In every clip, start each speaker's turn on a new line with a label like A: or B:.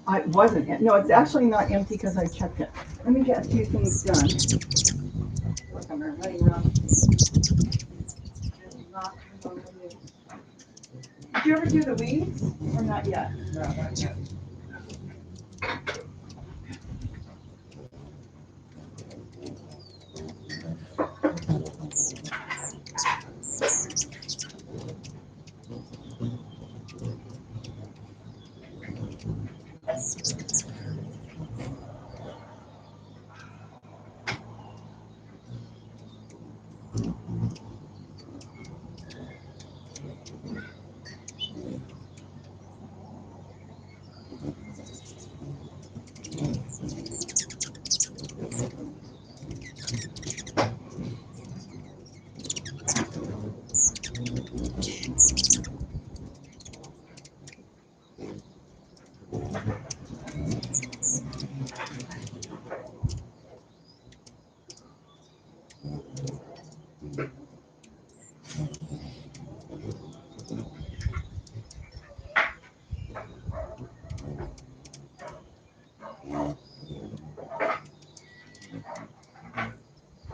A: I wasn't. No, it's actually not empty because I checked it. Let me get a few things done. Look, I'm running around. Not remotely. Did you ever do the weeds or not yet?
B: No, not yet.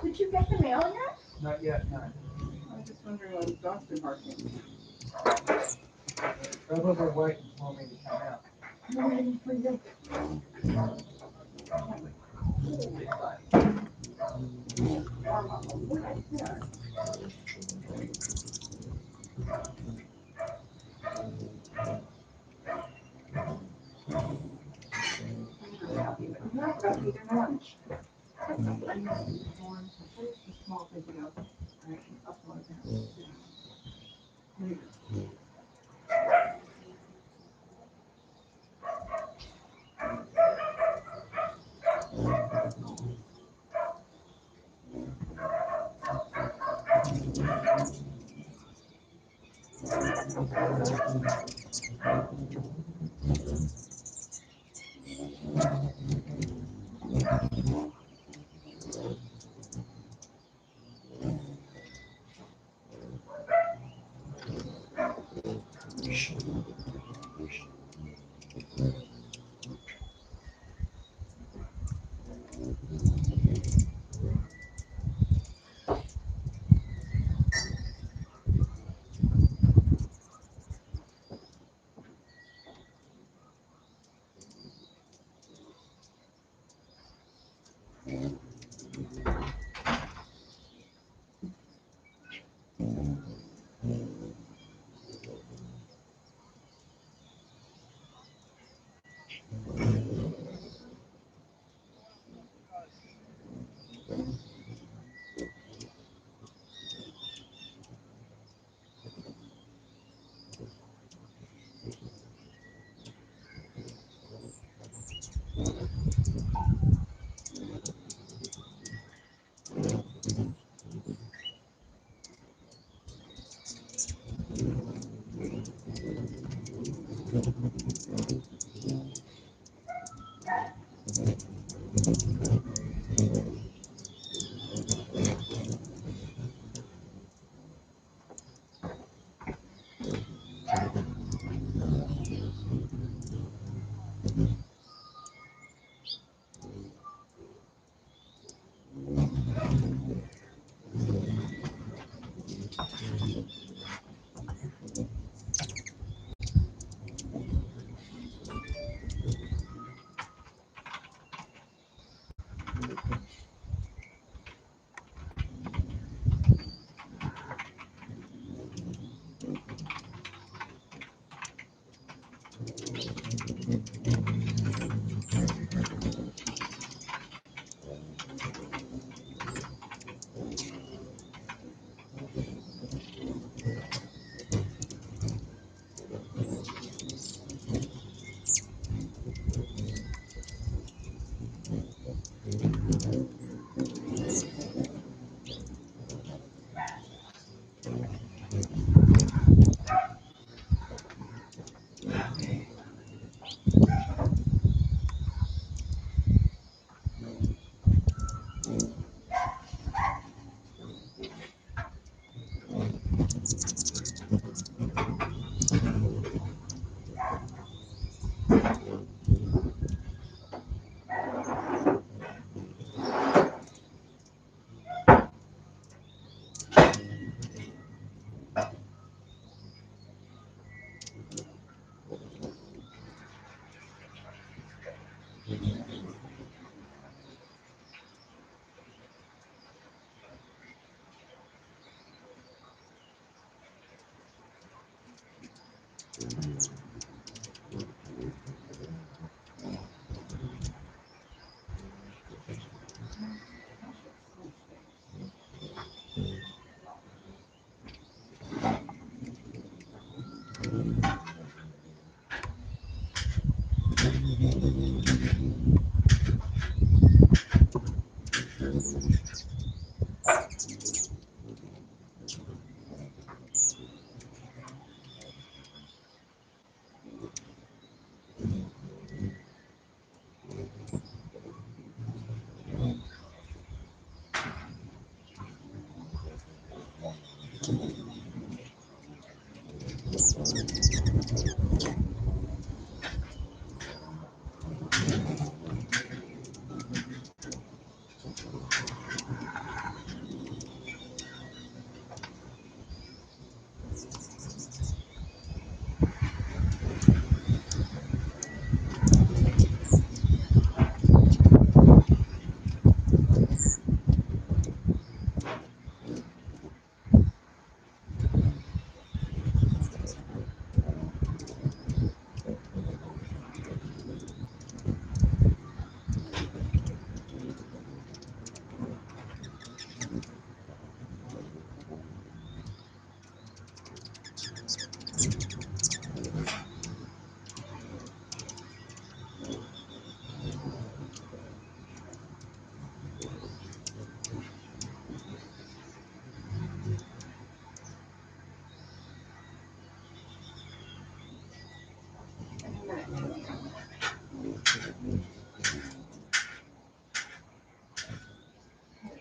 A: Did you get the mail yet?
B: Not yet, no.
A: I was just wondering what the dog's been barking.
B: Probably waiting for me to come out.
A: I'm waiting for you. I'm not going to eat your lunch. I need some corn. I finished a small video. I can upload that. There you go.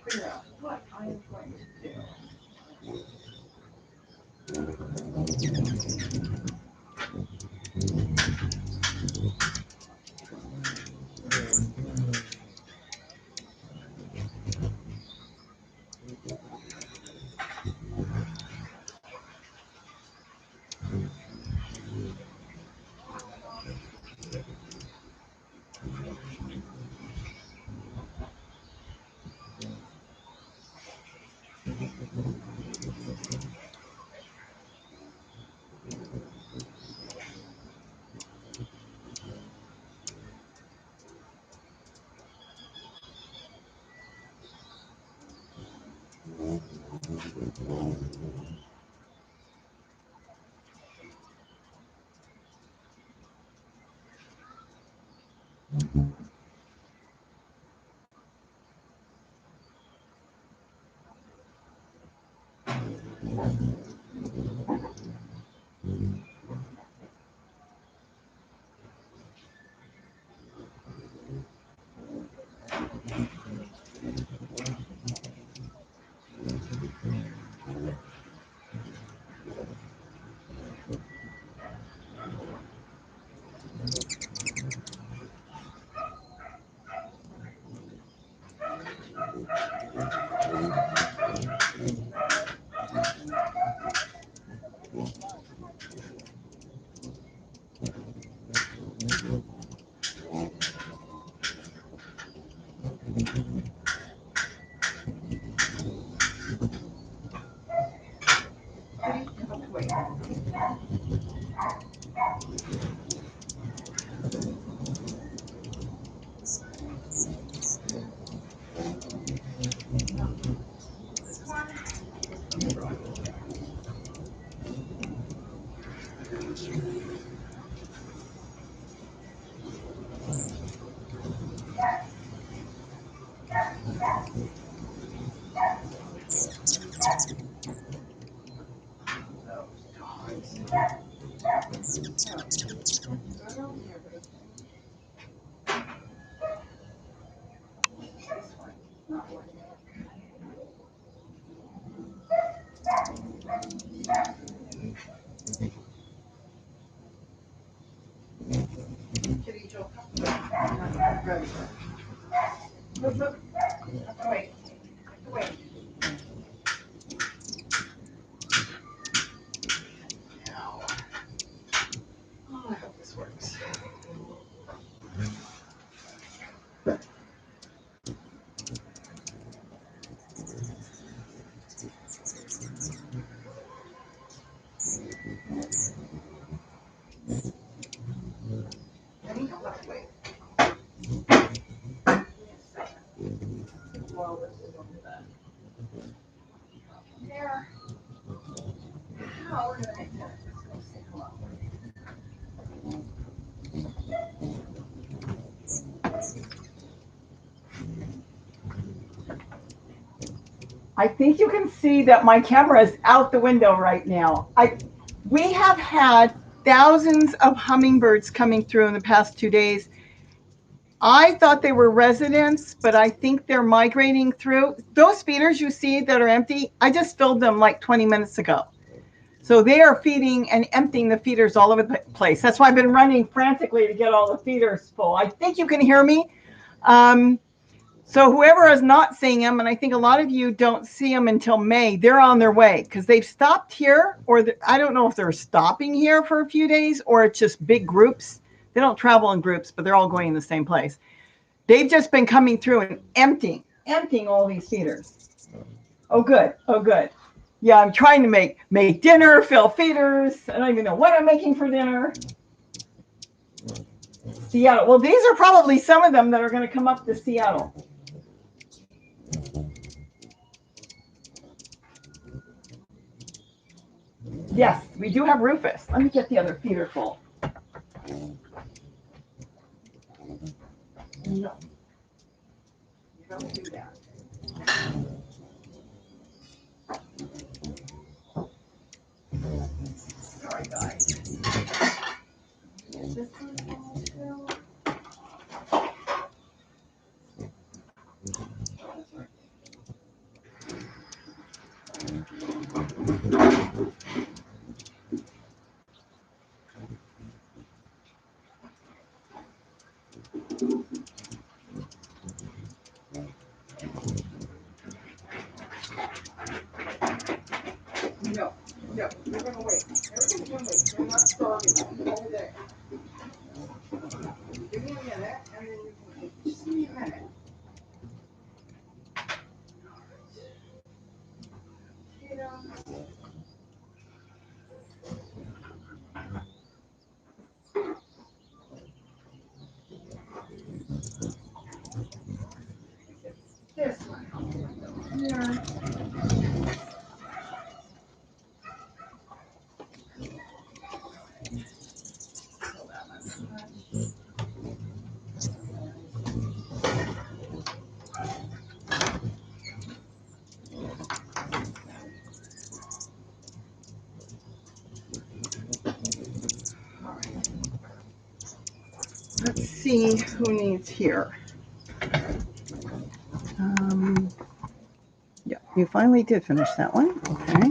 A: Figure out what I am going to do. Wait. Kitty Joe. Wait. Wait. Now. Oh, I hope this works. Wait. Give me a second. While this is on the there. Now we're gonna make that. Let's see, come on. I think you can see that my camera is out the window right now. We have had thousands of hummingbirds coming through in the past 2 days. I thought they were residents, but I think they're migrating through. Those feeders you see that are empty, I just filled them like 20 minutes ago. So they are feeding and emptying the feeders all over the place. That's why I've been running frantically to get all the feeders full. I think you can hear me. So whoever is not seeing them, and I think a lot of you don't see them until May, they're on their way because they've stopped here, or I don't know if they're stopping here for a few days or it's just big groups. They don't travel in groups, but they're all going in the same place. They've just been coming through and emptying all these feeders. Oh, good. Oh, good. Yeah, I'm trying to make dinner, fill feeders. I don't even know what I'm making for dinner. Seattle. Well, these are probably some of them that are going to come up to Seattle. Yes, we do have Rufus. Let me get the other feeder full. No, you don't do that. Sorry, guys. Is this one full still? No, you're going to wait. Everything's going to wait. You're not starving all day. Give me a minute, and then you can eat. Just give me a minute. This one. Here. Let's see who needs here. Yeah, you finally did finish that one. Okay.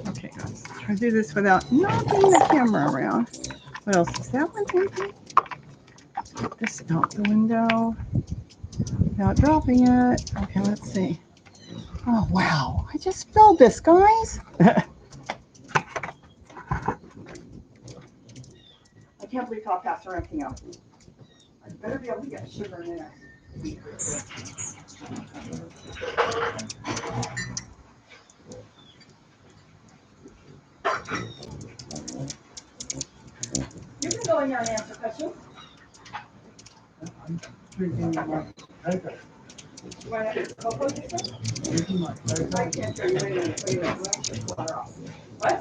A: Okay, let's try to do this without knocking the camera around. What else is that one empty? Get this out the window without dropping it. Okay, let's see. Oh, wow. I just filled this, guys. I can't believe how fast they're emptying out. I better be able to get sugar in there. You can go in there and answer questions.
B: I'm drinking my cocoa.
A: You want to have cocoa, you said?
B: Drinking my cocoa.
A: I can't hear you. Wait a minute. Let me just water off. What?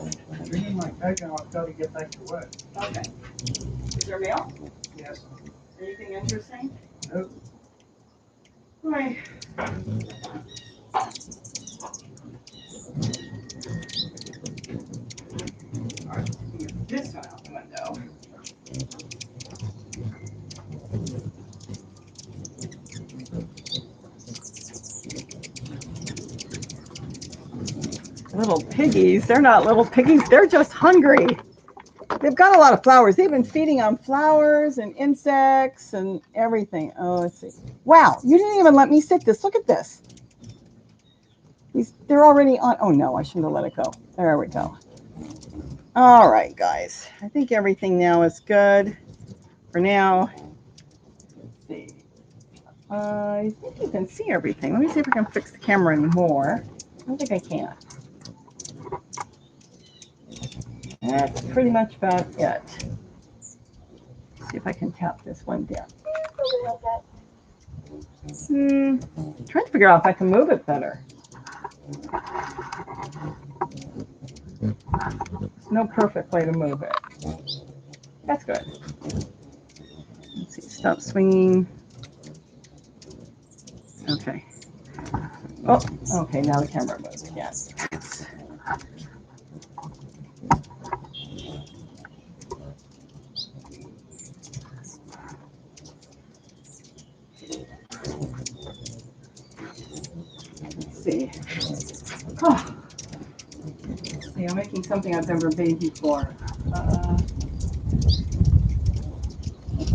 B: Drinking my cocoa. I've got to get back to work.
A: Okay. Is there mail?
B: Yes.
A: Anything interesting?
B: Nope.
A: Right. All right, get this one out the window. Little piggies, they're not little piggies, they're just hungry. They've got a lot of flowers. They've been feeding on flowers and insects and everything. Oh, let's see. Wow, you didn't even let me sit this. Look at this. They're already on. Oh no, I shouldn't have let it go. There we go. All right, guys. I think everything now is good for now. Let's see. I think you can see everything. Let me see if I can fix the camera anymore. I don't think I can. That's pretty much about it. See if I can tap this one down. Trying to figure out if I can move it better. There's no perfect way to move it. That's good. Let's see, stop swinging. Okay. Oh, okay, now the camera moves again. Let's see. Oh. Let's see, I'm making something I've never made before.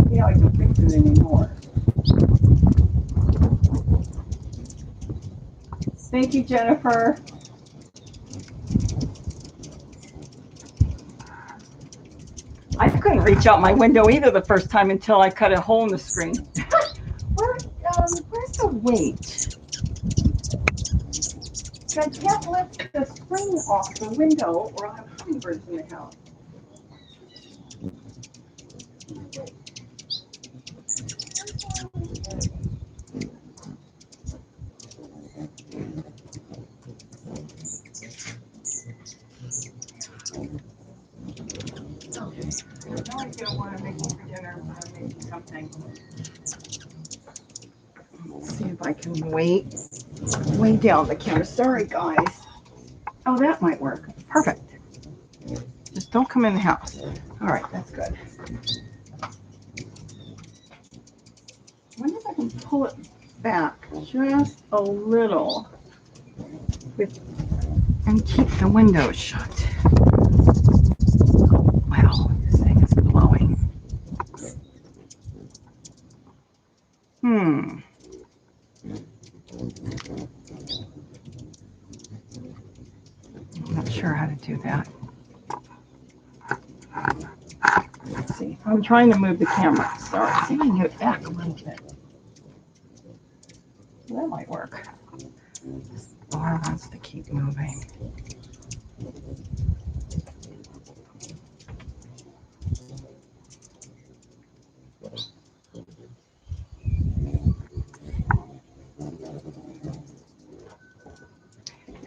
A: See how I can fix it anymore. Thank you, Jennifer. I couldn't reach out my window either the first time until I cut a hole in the screen. Where's the weight? I can't lift the screen off the window or I'll have hummingbirds in the house. Okay. Now I feel what I'm making for dinner. I'm making something. Let's see if I can way down the camera. Sorry, guys. Oh, that might work. Perfect. Just don't come in the house. All right, that's good. I wonder if I can pull it back just a little and keep the window shut. Wow, this thing is blowing. I'm not sure how to do that. Let's see. I'm trying to move the camera. Sorry. See if I can get it back a little bit. That might work. This bar wants to keep moving.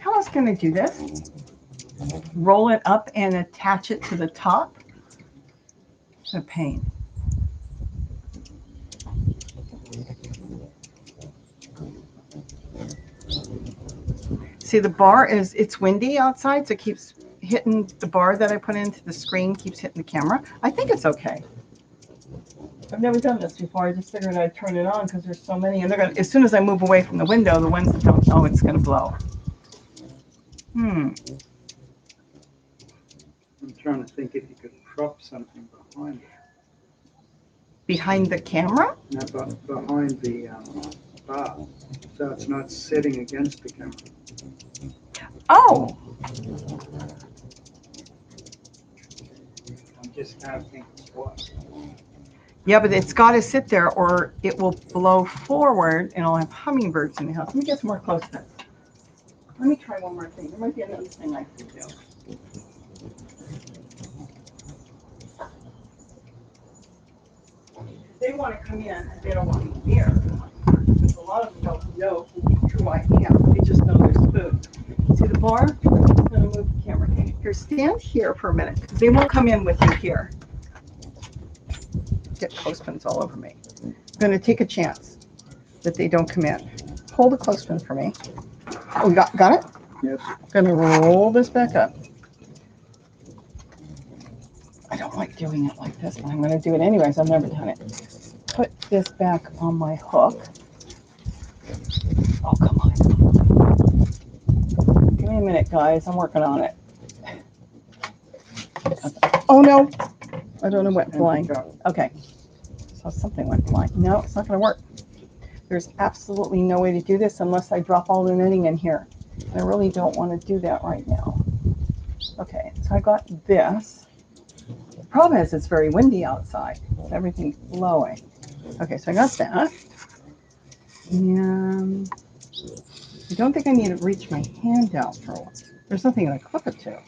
A: How I was going to do this? Roll it up and attach it to the top. It's a pain. See, the bar it's windy outside, so it keeps hitting the bar that I put into the screen, keeps hitting the camera. I think it's okay. I've never done this before. I just figured I'd turn it on because there's so many, and they're gonna. As soon as I move away from the window, the ones that don't know it's gonna blow.
B: I'm trying to think if you could prop something behind it.
A: Behind the camera?
B: No, but behind the bar, so it's not sitting against the camera.
A: Oh.
B: I just can't think of what.
A: Yeah, but it's got to sit there or it will blow forward and I'll have hummingbirds in the house. Let me get some more close-ups. Let me try one more thing. There might be another thing I can do. They want to come in. They don't want me near. Because a lot of them don't know who I am. They just know there's food. See the bar? I'm just going to move the camera. Here, stand here for a minute. They won't come in with you here. Get clothespins all over me. I'm going to take a chance that they don't come in. Hold the clothespin for me. Oh, you got it?
B: Yes.
A: I'm gonna roll this back up. I don't like doing it like this, but I'm gonna do it anyways. I've never done it. Put this back on my hook. Oh, come on. Give me a minute, guys. I'm working on it. Oh no, I don't know what blind. Okay, so something went blind. No, it's not gonna work. There's absolutely no way to do this unless I drop all the knitting in here. I really don't want to do that right now. Okay, so I got this. The problem is it's very windy outside. Everything's blowing. Okay, so I got that. And I don't think I need to reach my hand out for one. There's nothing to clip it to.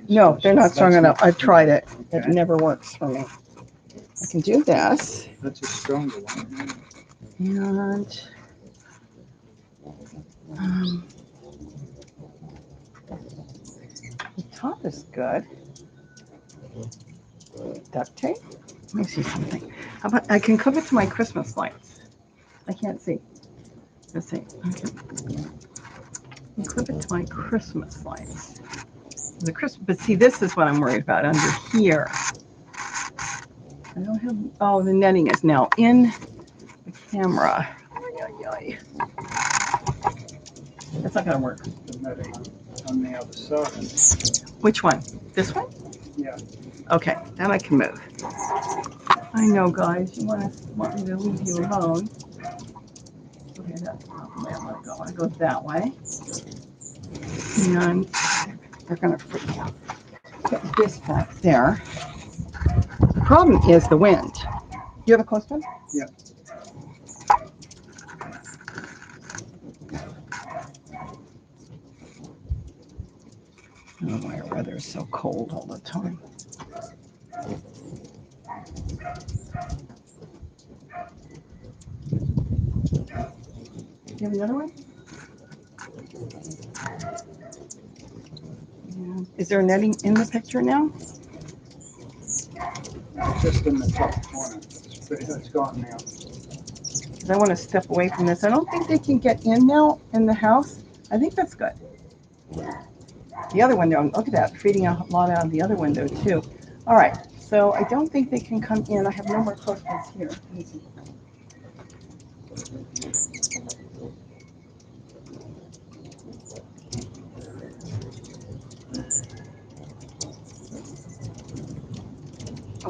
A: No, they're not strong enough. I've tried it. It never works for me. I can do this.
B: That's a stronger one.
A: And the top is good. Duct tape. Let me see something. How about I can clip it to my Christmas lights? I can't see. Let's see. Okay. Clip it to my Christmas lights. The Christmas, but see, this is what I'm worried about under here. I don't have. Oh, the netting is now in the camera. That's not gonna work.
B: The netting on the other side.
A: Which one? This one?
B: Yeah.
A: Okay, then I can move. I know, guys. You want me to leave you alone? Okay, that's not the way I want to go. I want to go that way. And they're gonna freak out. Put this back there. The problem is the wind. You have a clothespin?
B: Yeah.
A: I don't know why our weather is so cold all the time. You have another one? Yeah. Is there netting in the picture now?
B: Just in the top corner. It's gone now.
A: Because I want to step away from this. I don't think they can get in now in the house. I think that's good. The other window, look at that, feeding a lot out of the other window too. All right, so I don't think they can come in. I have no more clothespins here.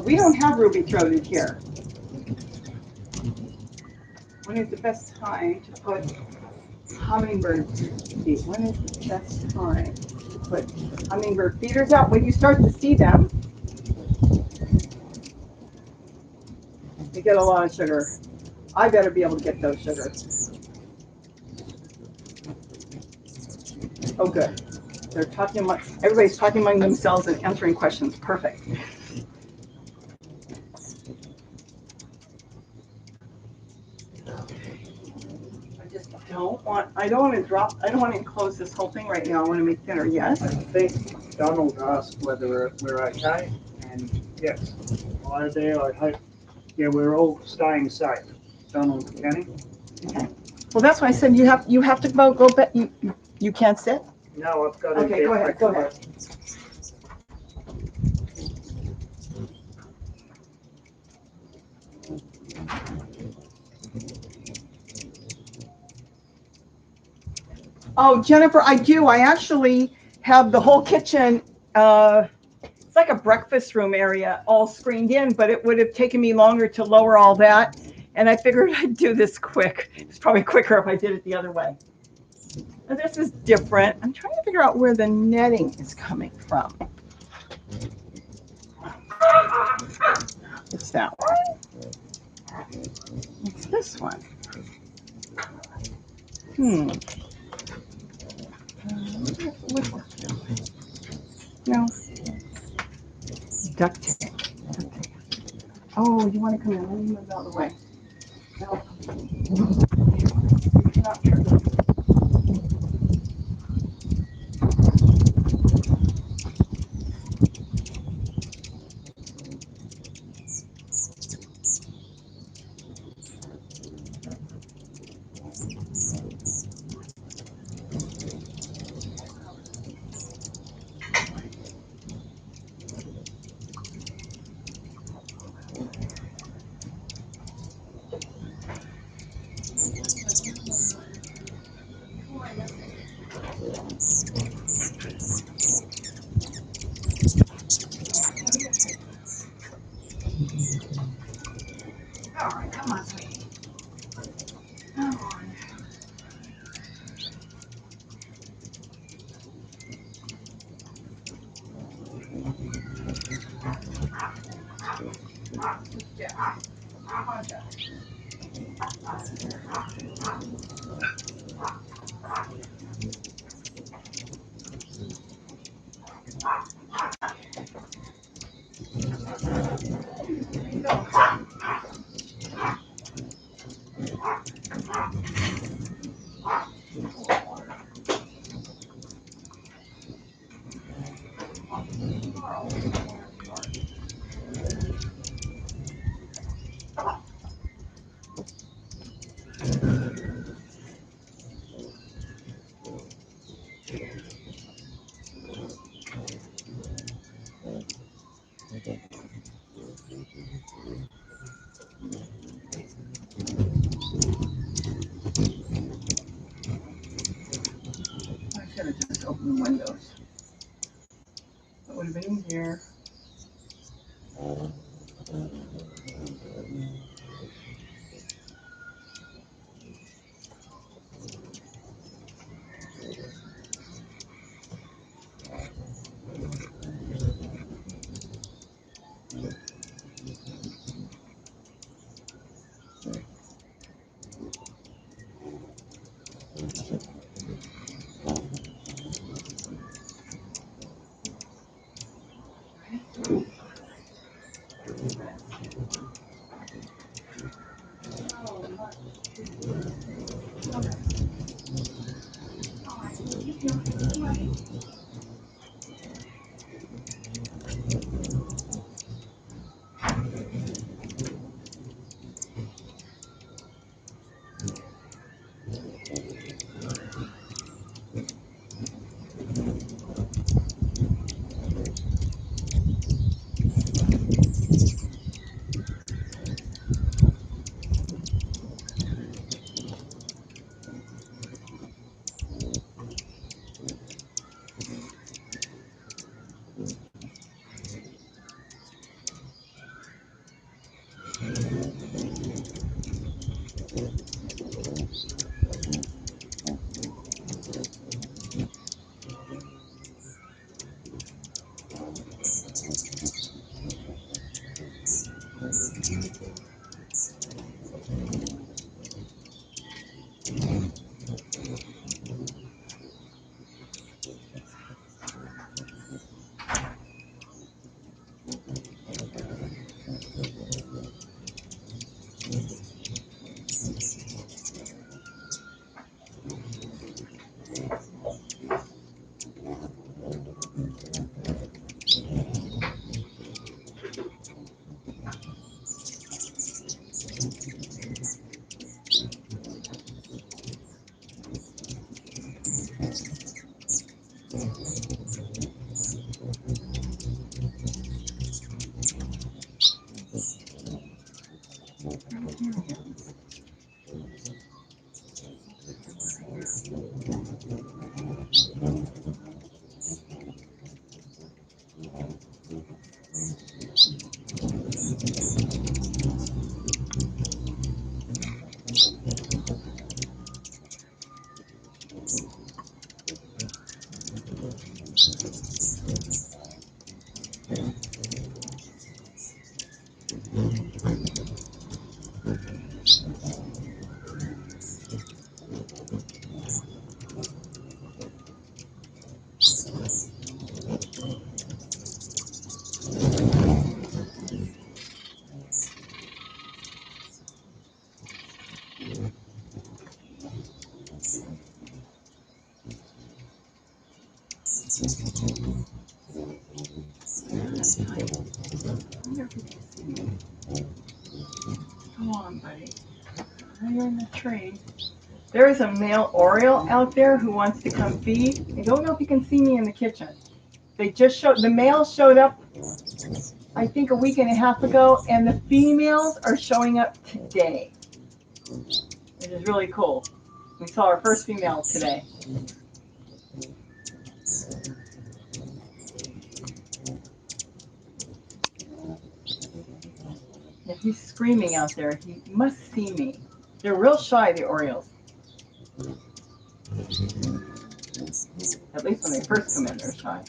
A: We don't have ruby throated here. When is the best time to put hummingbird feed? When is the best time to put hummingbird feeders out? When you start to see them, they get a lot of sugar. I better be able to get those sugars. Oh, good. They're talking among, everybody's talking among themselves and answering questions. Perfect. I don't want to drop, I don't want to enclose this whole thing right now. I want to make thinner, yes?
B: I think Donald asked whether we're okay, and yes. Hi there, I hope, yeah, we're all staying safe. Donald, Kenny?
A: Okay. Well, that's why I said you have to go back. You can't sit?
B: No, I've got to
A: Okay, go ahead, go ahead. Oh, Jennifer, I do. I actually have the whole kitchen. It's like a breakfast room area all screened in, but it would have taken me longer to lower all that. And I figured I'd do this quick. It's probably quicker if I did it the other way. Now, this is different. I'm trying to figure out where the netting is coming from. It's that one. It's this one. No. Duct tape. Oh, you want to come in? Let me move out of the way. No. Not true. All right, come on, sweetie. Come on. Yeah. Come on, Jack. There you go. I should have just opened the windows. That would have been easier. Come on, buddy. You're in the tree. There is a male Oriole out there who wants to come feed. I don't know if you can see me in the kitchen. They just showed, the male showed up, I think, a week and a half ago, and the females are showing up today. which is really cool. We saw our first female today. Yeah, he's screaming out there. He must see me. They're real shy, the Orioles. At least when they first come in, they're shy.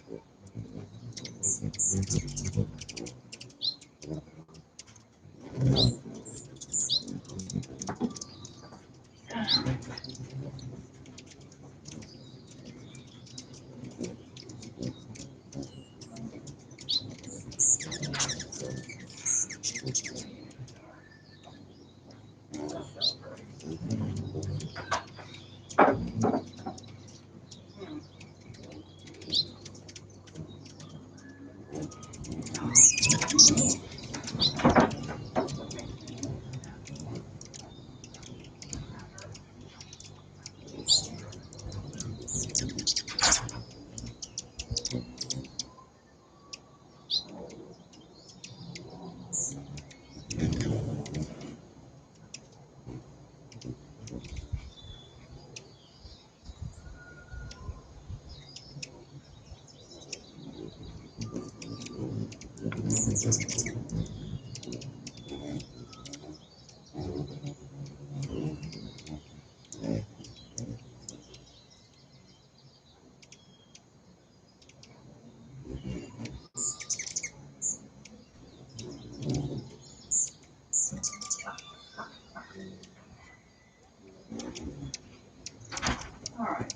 A: All right.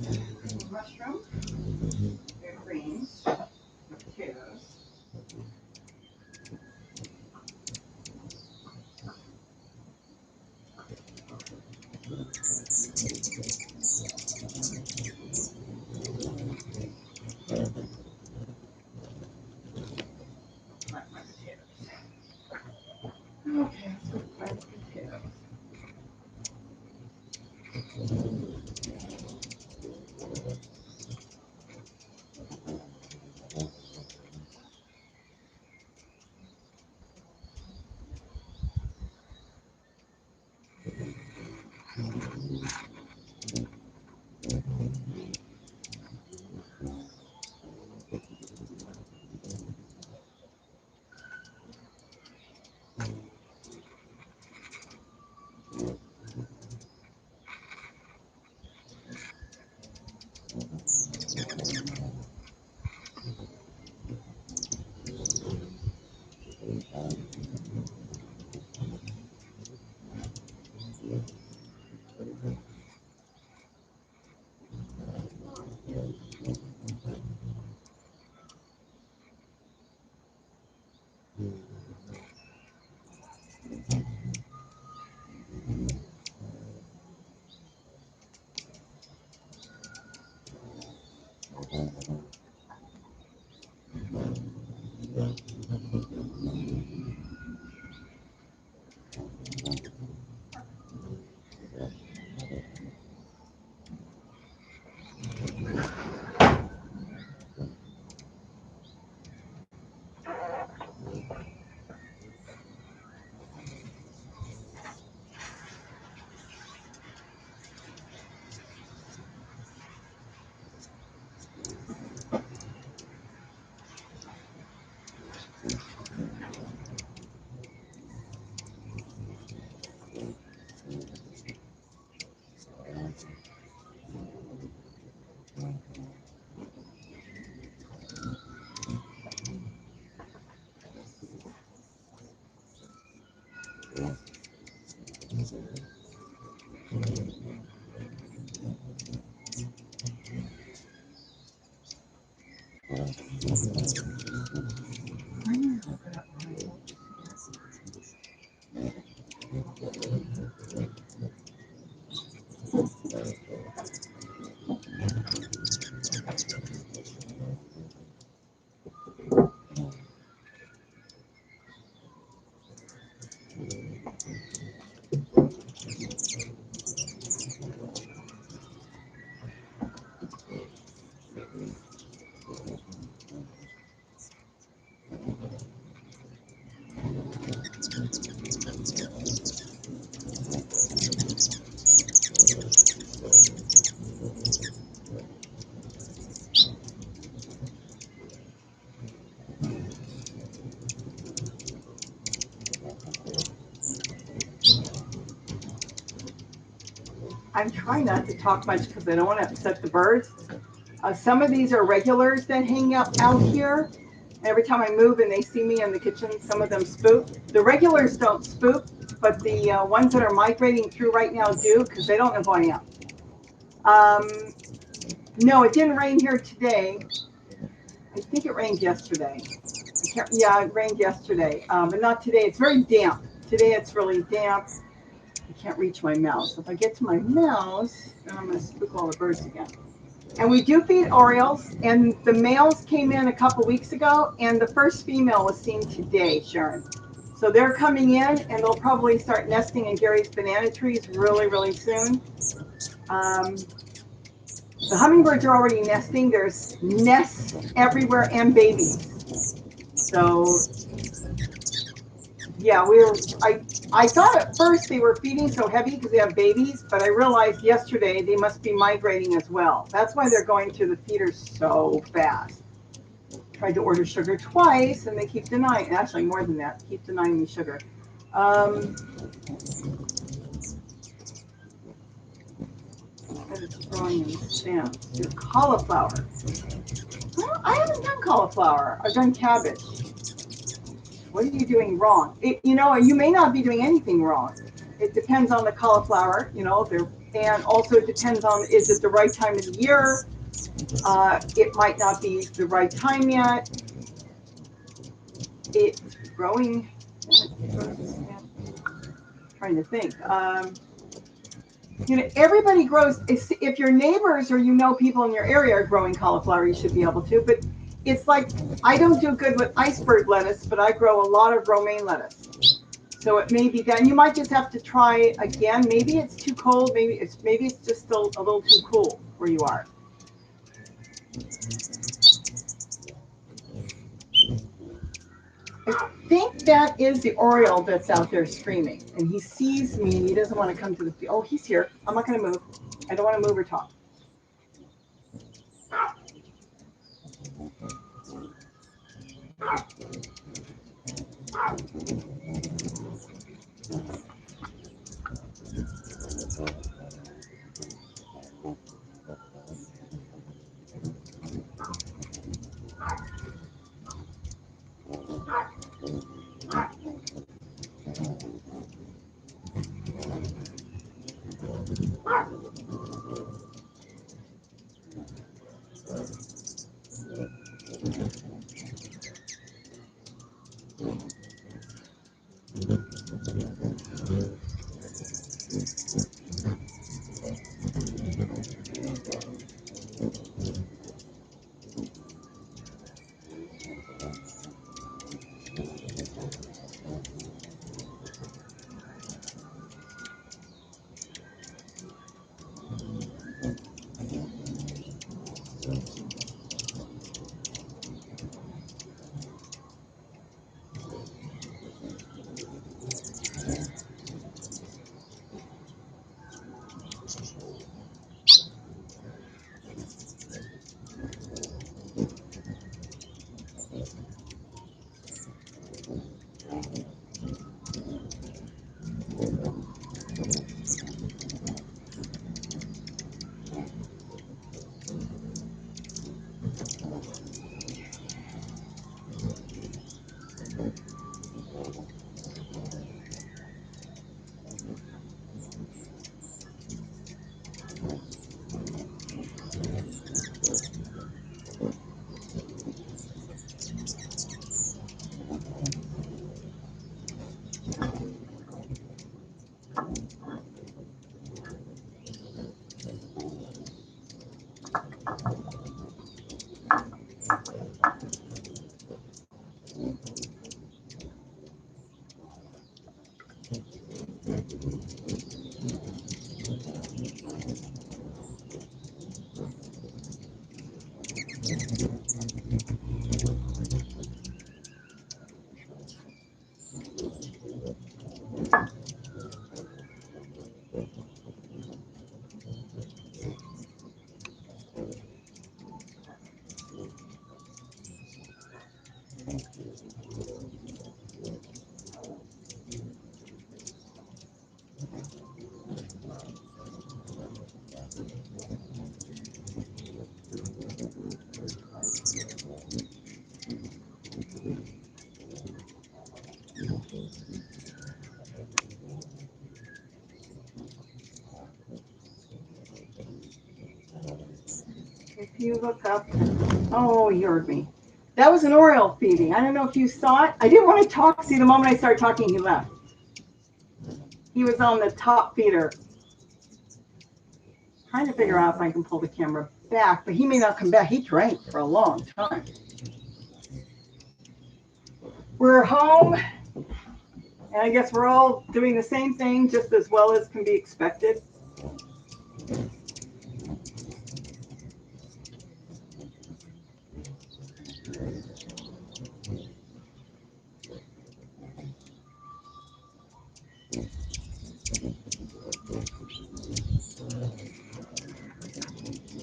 A: Mushroom, greens, potatoes. Plant my potatoes. Okay, so plant the potatoes. I'm trying not to talk much because I don't want to upset the birds. Some of these are regulars that hang out here. Every time I move and they see me in the kitchen, some of them spook. The regulars don't spook, but the ones that are migrating through right now do because they don't know who I am. Um, no, it didn't rain here today. I think it rained yesterday. Yeah, it rained yesterday, but not today. It's very damp. Today it's really damp. I can't reach my mouse. If I get to my mouse, then I'm going to spook all the birds again. And we do feed Orioles, and the males came in a couple weeks ago, and the first female was seen today, Sharon. So they're coming in, and they'll probably start nesting in Gary's banana trees really, really soon. Um, the hummingbirds are already nesting. There's nests everywhere and babies. So yeah, I thought at first they were feeding so heavy because they have babies, but I realized yesterday they must be migrating as well. That's why they're going to the feeders so fast. Tried to order sugar twice, and they keep denying. Actually, more than that, keep denying me sugar. Um, it's growing in stems. Your cauliflower. Well, I haven't done cauliflower. I've done cabbage. What are you doing wrong? You may not be doing anything wrong. It depends on the cauliflower. And also it depends on, is it the right time of the year? It might not be the right time yet. It's growing. Trying to think. Everybody grows. If your neighbors or people in your area are growing cauliflower, you should be able to. But it's like I don't do good with iceberg lettuce, but I grow a lot of romaine lettuce. So it may be that you might just have to try again. Maybe it's too cold. Maybe it's just still a little too cool where you are. I think that is the Oriole that's out there screaming, and he sees me and he doesn't want to come to the field. Oh, he's here. I'm not going to move. I don't want to move or talk. if you look up. Oh, you heard me. That was an Oriole feeding. I don't know if you saw it. I didn't want to talk. See, the moment I started talking, he left. He was on the top feeder. Trying to figure out if I can pull the camera back, but he may not come back. He drank for a long time. We're home, and I guess we're all doing the same thing just as well as can be expected.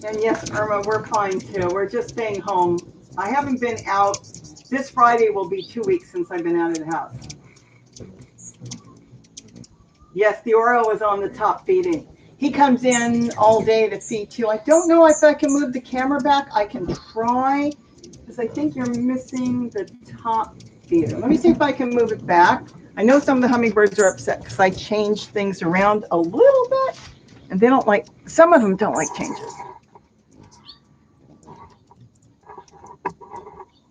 A: And yes, Irma, we're fine too. We're just staying home. I haven't been out. This Friday will be 2 weeks since I've been out of the house. Yes, the Oriole was on the top feeding. He comes in all day to feed too. I don't know if I can move the camera back. I can try, because I think you're missing the top feeder. Let me see if I can move it back. I know some of the hummingbirds are upset because I changed things around a little bit, and they don't like, some of them don't like changes.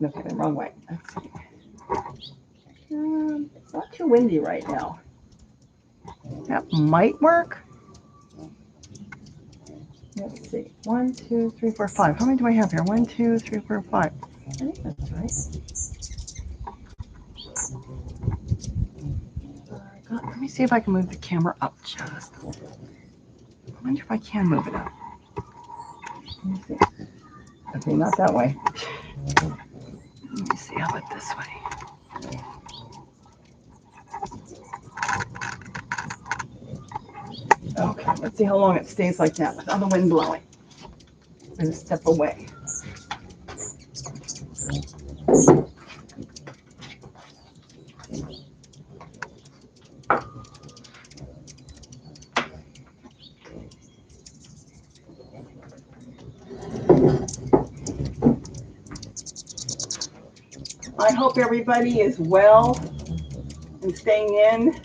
A: Okay, the wrong way. Let's see. It's not too windy right now. That might work. Let's see. 1, 2, 3, 4, 5. How many do I have here? 1, 2, 3, 4, 5. I think that's right. Let me see if I can move the camera up just. I wonder if I can move it up. Let me see. Okay, not that way. Let me see. How about this way? Okay, let's see how long it stays like that without the wind blowing. I'm going to step away. I hope everybody is well and staying in.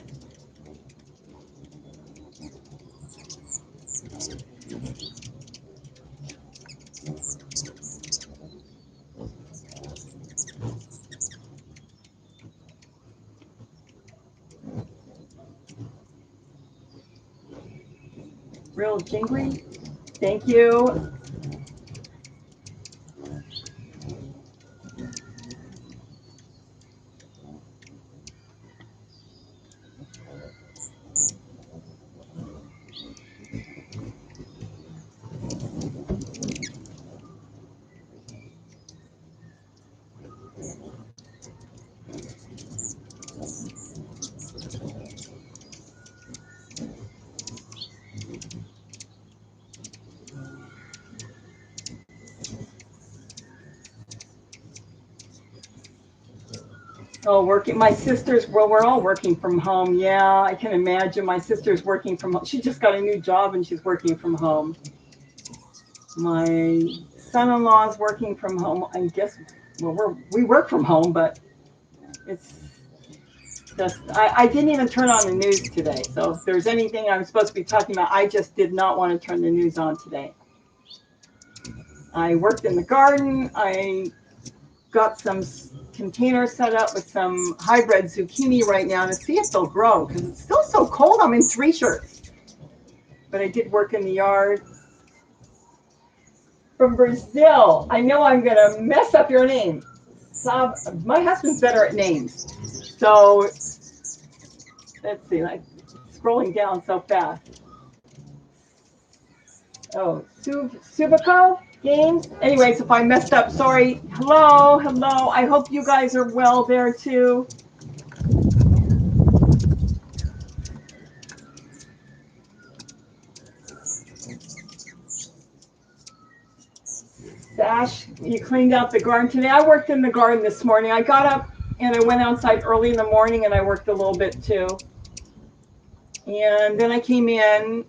A: Real jingly. Thank you. Oh, working. My sister's, well, we're all working from home. Yeah, I can imagine. My sister's working from home. She just got a new job and she's working from home. My son-in-law's working from home. I guess, well, we work from home, but it's just, I didn't even turn on the news today. So if there's anything I'm supposed to be talking about, I just did not want to turn the news on today. I worked in the garden. I got some containers set up with some hybrid zucchini right now to see if they'll grow because it's still so cold. I'm in 3 shirts. But I did work in the yard. From Brazil. I know I'm going to mess up your name. My husband's better at names. So let's see. I'm scrolling down so fast. Oh, Subico Games. Anyways, if I messed up, sorry. Hello. I hope you guys are well there too. Sash, you cleaned out the garden today. I worked in the garden this morning. I got up and I went outside early in the morning and I worked a little bit too. And then I came in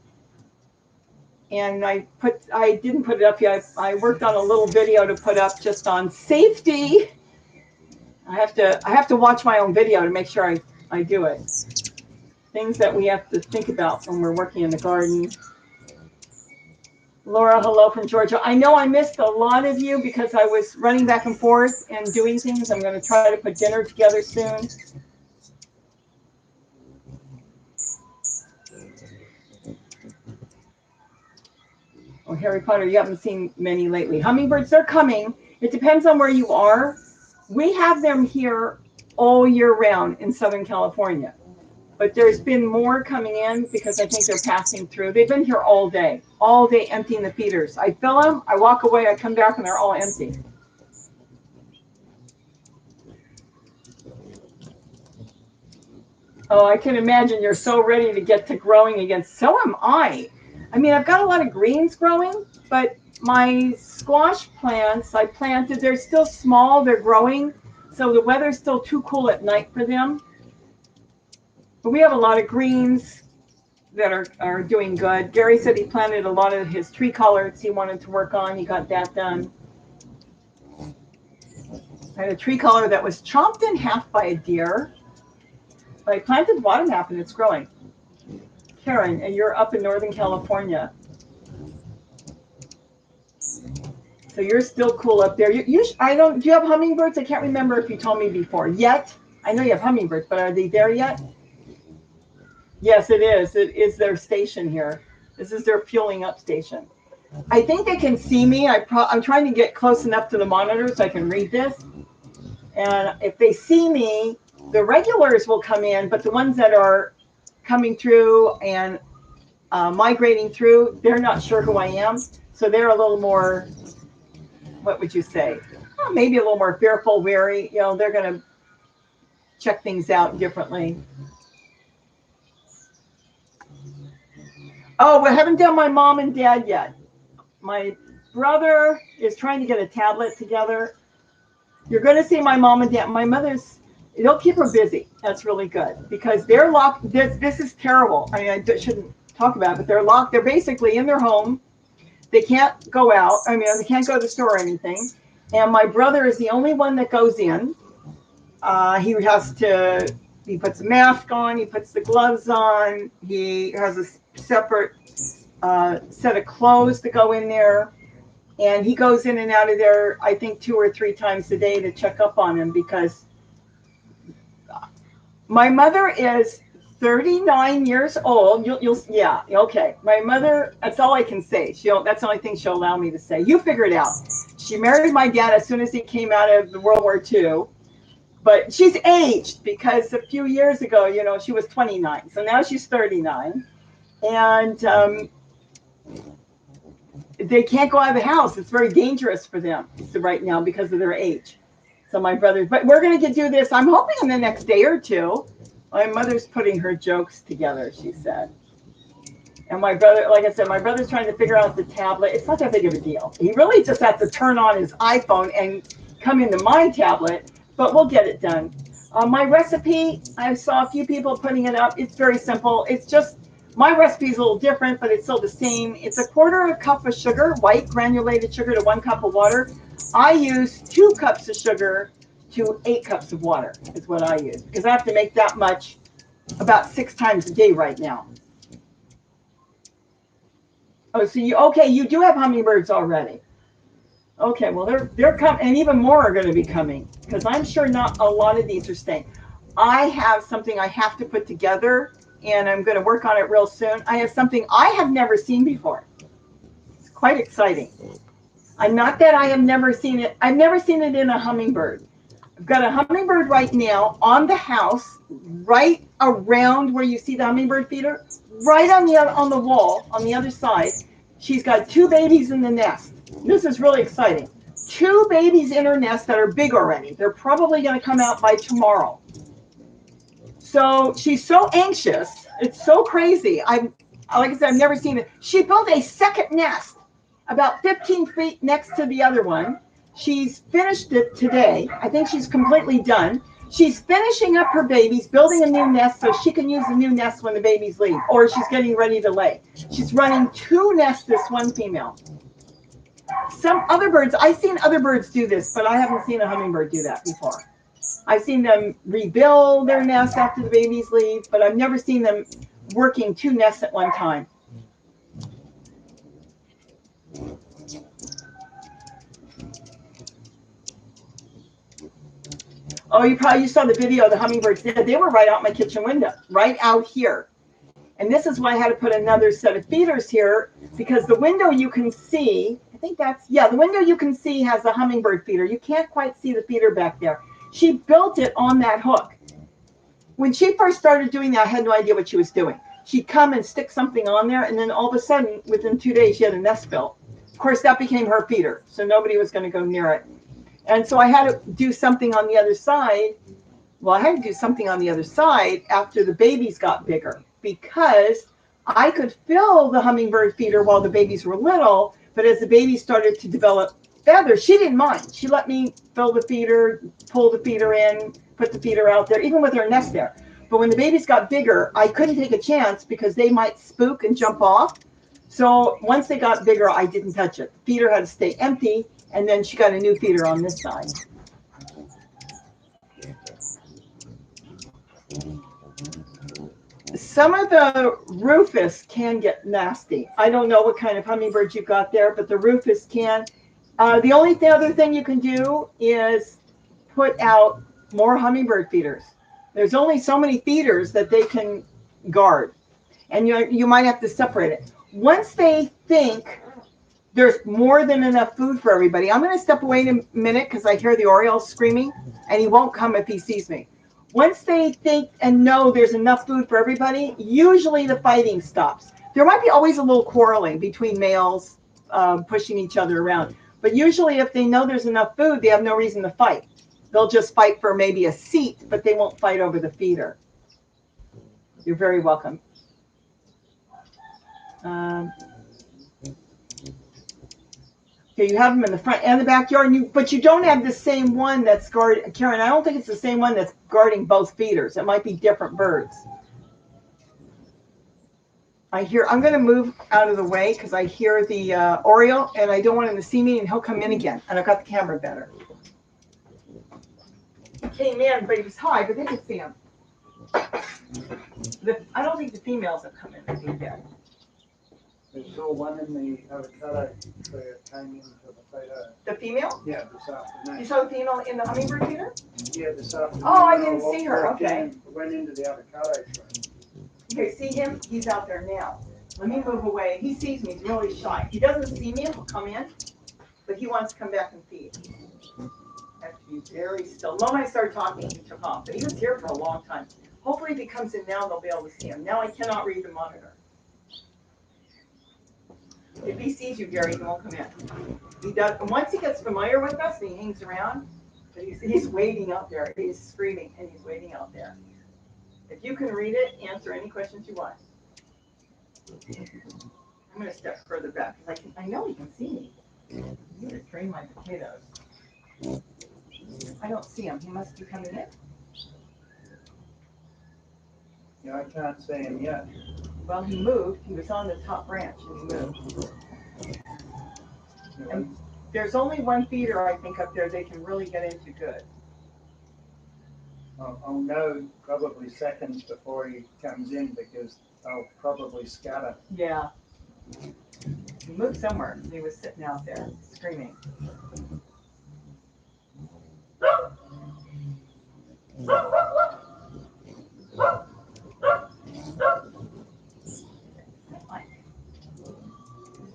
A: and I didn't put it up yet. I worked on a little video to put up just on safety. I have to watch my own video to make sure I do it. Things that we have to think about when we're working in the garden. Laura, hello from Georgia. I know I missed a lot of you because I was running back and forth and doing things. I'm going to try to put dinner together soon. Oh, Harry Potter, you haven't seen many lately. Hummingbirds, they're coming. It depends on where you are. We have them here all year round in Southern California. But there's been more coming in because I think they're passing through. They've been here all day emptying the feeders. I fill them, I walk away, I come back, and they're all empty. Oh, I can imagine you're so ready to get to growing again. So am I. I mean, I've got a lot of greens growing, but my squash plants I planted, they're still small, they're growing. So the weather's still too cool at night for them. But we have a lot of greens that are doing good. Gary said he planted a lot of his tree collards he wanted to work on. He got that done. I had a tree collar that was chomped in half by a deer. But I planted the bottom half and it's growing. Karen, and you're up in Northern California. So you're still cool up there. I don't. Do you have hummingbirds? I can't remember if you told me before. Yet? I know you have hummingbirds, but are they there yet? Yes, it is. It is their station here. This is their fueling up station. I think they can see me. I'm trying to get close enough to the monitor so I can read this. And if they see me, the regulars will come in, but the ones that are coming through and migrating through, they're not sure who I am. So they're a little more, what would you say? Well, maybe a little more fearful, wary. You know, they're going to check things out differently. Oh, we haven't done my mom and dad yet. My brother is trying to get a tablet together. You're going to see my mom and dad. My mother's, they'll keep her busy. That's really good because they're locked. This is terrible. I mean, I shouldn't talk about it, but they're locked. They're basically in their home. They can't go out. I mean, they can't go to the store or anything. And my brother is the only one that goes in. He puts a mask on, he puts the gloves on, he has a separate set of clothes to go in there. And he goes in and out of there, I think 2 or 3 times a day to check up on him because my mother is 39 years old. Yeah, okay. My mother, that's all I can say. That's the only thing she'll allow me to say. You figure it out. She married my dad as soon as he came out of the World War II. But she's aged because a few years ago, she was 29. So now she's 39. And they can't go out of the house. It's very dangerous for them right now because of their age. So my brother, but we're going to do this. I'm hoping in the next day or two. My mother's putting her jokes together, she said. And my brother, like I said, my brother's trying to figure out the tablet. It's not that big of a deal. He really just has to turn on his iPhone and come into my tablet, but we'll get it done. My recipe, I saw a few people putting it up. It's very simple. It's just, my recipe is a little different, but it's still the same. It's 1/4 cup of sugar, white granulated sugar to 1 cup of water. I use 2 cups of sugar to 8 cups of water is what I use because I have to make that much about 6 times a day right now. Oh, so you do have hummingbirds already. Okay, well they're coming, and even more are going to be coming because I'm sure not a lot of these are staying. I have something I have to put together, and I'm going to work on it real soon. I have something I have never seen before. It's quite exciting. Not that I have never seen it. I've never seen it in a hummingbird. I've got a hummingbird right now on the house, right around where you see the hummingbird feeder, right on the wall on the other side. She's got 2 babies in the nest. This is really exciting. 2 babies in her nest that are big already. They're probably going to come out by tomorrow. So she's so anxious. It's so crazy. Like I said, I've never seen it. She built a second nest about 15 feet next to the other one. She's finished it today. I think she's completely done. She's finishing up her babies, building a new nest so she can use the new nest when the babies leave, or she's getting ready to lay. She's running 2 nests, this one female. Some other birds, I've seen other birds do this, but I haven't seen a hummingbird do that before. I've seen them rebuild their nest after the babies leave, but I've never seen them working 2 nests at one time. Oh, you saw the video of the hummingbirds. They were right out my kitchen window, right out here. And this is why I had to put another set of feeders here, because the window you can see, I think that's, yeah, the window you can see has a hummingbird feeder. You can't quite see the feeder back there. She built it on that hook. When she first started doing that, I had no idea what she was doing. She'd come and stick something on there, and then all of a sudden, within 2 days, she had a nest built. Of course, that became her feeder, so nobody was going to go near it. And so I had to do something on the other side. Well, I had to do something on the other side after the babies got bigger, because I could fill the hummingbird feeder while the babies were little, but as the babies started to develop feathers, she didn't mind. She let me fill the feeder, pull the feeder in, put the feeder out there, even with her nest there. But when the babies got bigger, I couldn't take a chance because they might spook and jump off. So once they got bigger, I didn't touch it. The feeder had to stay empty, and then she got a new feeder on this side. Some of the rufous can get nasty. I don't know what kind of hummingbirds you got there, but the rufous can. The only other thing you can do is put out more hummingbird feeders. There's only so many feeders that they can guard, and you might have to separate it. Once they think there's more than enough food for everybody, I'm going to step away in a minute because I hear the Oriole screaming, and he won't come if he sees me. Once they think and know there's enough food for everybody, usually the fighting stops. There might be always a little quarreling between males, pushing each other around. But usually if they know there's enough food, they have no reason to fight. They'll just fight for maybe a seat, but they won't fight over the feeder. You're very welcome. Okay, you have them in the front and the backyard, but you don't have the same one that's guarding. Karen, I don't think it's the same one that's guarding both feeders. It might be different birds. I'm going to move out of the way because I hear the Oriole, and I don't want him to see me, and he'll come in again. And I've got the camera better. He came in, but he was high, but they could see him. I don't think the females have come in yet.
B: I saw one in the avocado that came into the photo.
A: The female?
B: Yeah, this afternoon.
A: You saw the female in the hummingbird feeder?
B: Yeah, this afternoon.
A: Oh, I didn't see her. Okay.
B: Went into the avocado tree.
A: Okay, see him? He's out there now. Let me move away. He sees me. He's really shy. He doesn't see me. He'll come in, but he wants to come back and feed. I have to be very still. The moment I started talking, he took off. But he was here for a long time. Hopefully, if he comes in now, they'll be able to see him. Now I cannot read the monitor. If he sees you, Gary, he won't come in. He does. And once he gets familiar with us and he hangs around, but he's waiting out there. He's screaming and he's waiting out there. If you can read it, answer any questions you want. I'm going to step further back because I know he can see me. I'm going to drain my potatoes. I don't see him. He must be coming in.
B: Yeah, I can't see him yet.
A: Well, he moved. He was on the top branch and he moved. And there's only one feeder, I think, up there they can really get into good.
B: I'll know probably seconds before he comes in because I'll probably scatter.
A: Yeah. He moved somewhere. He was sitting out there screaming.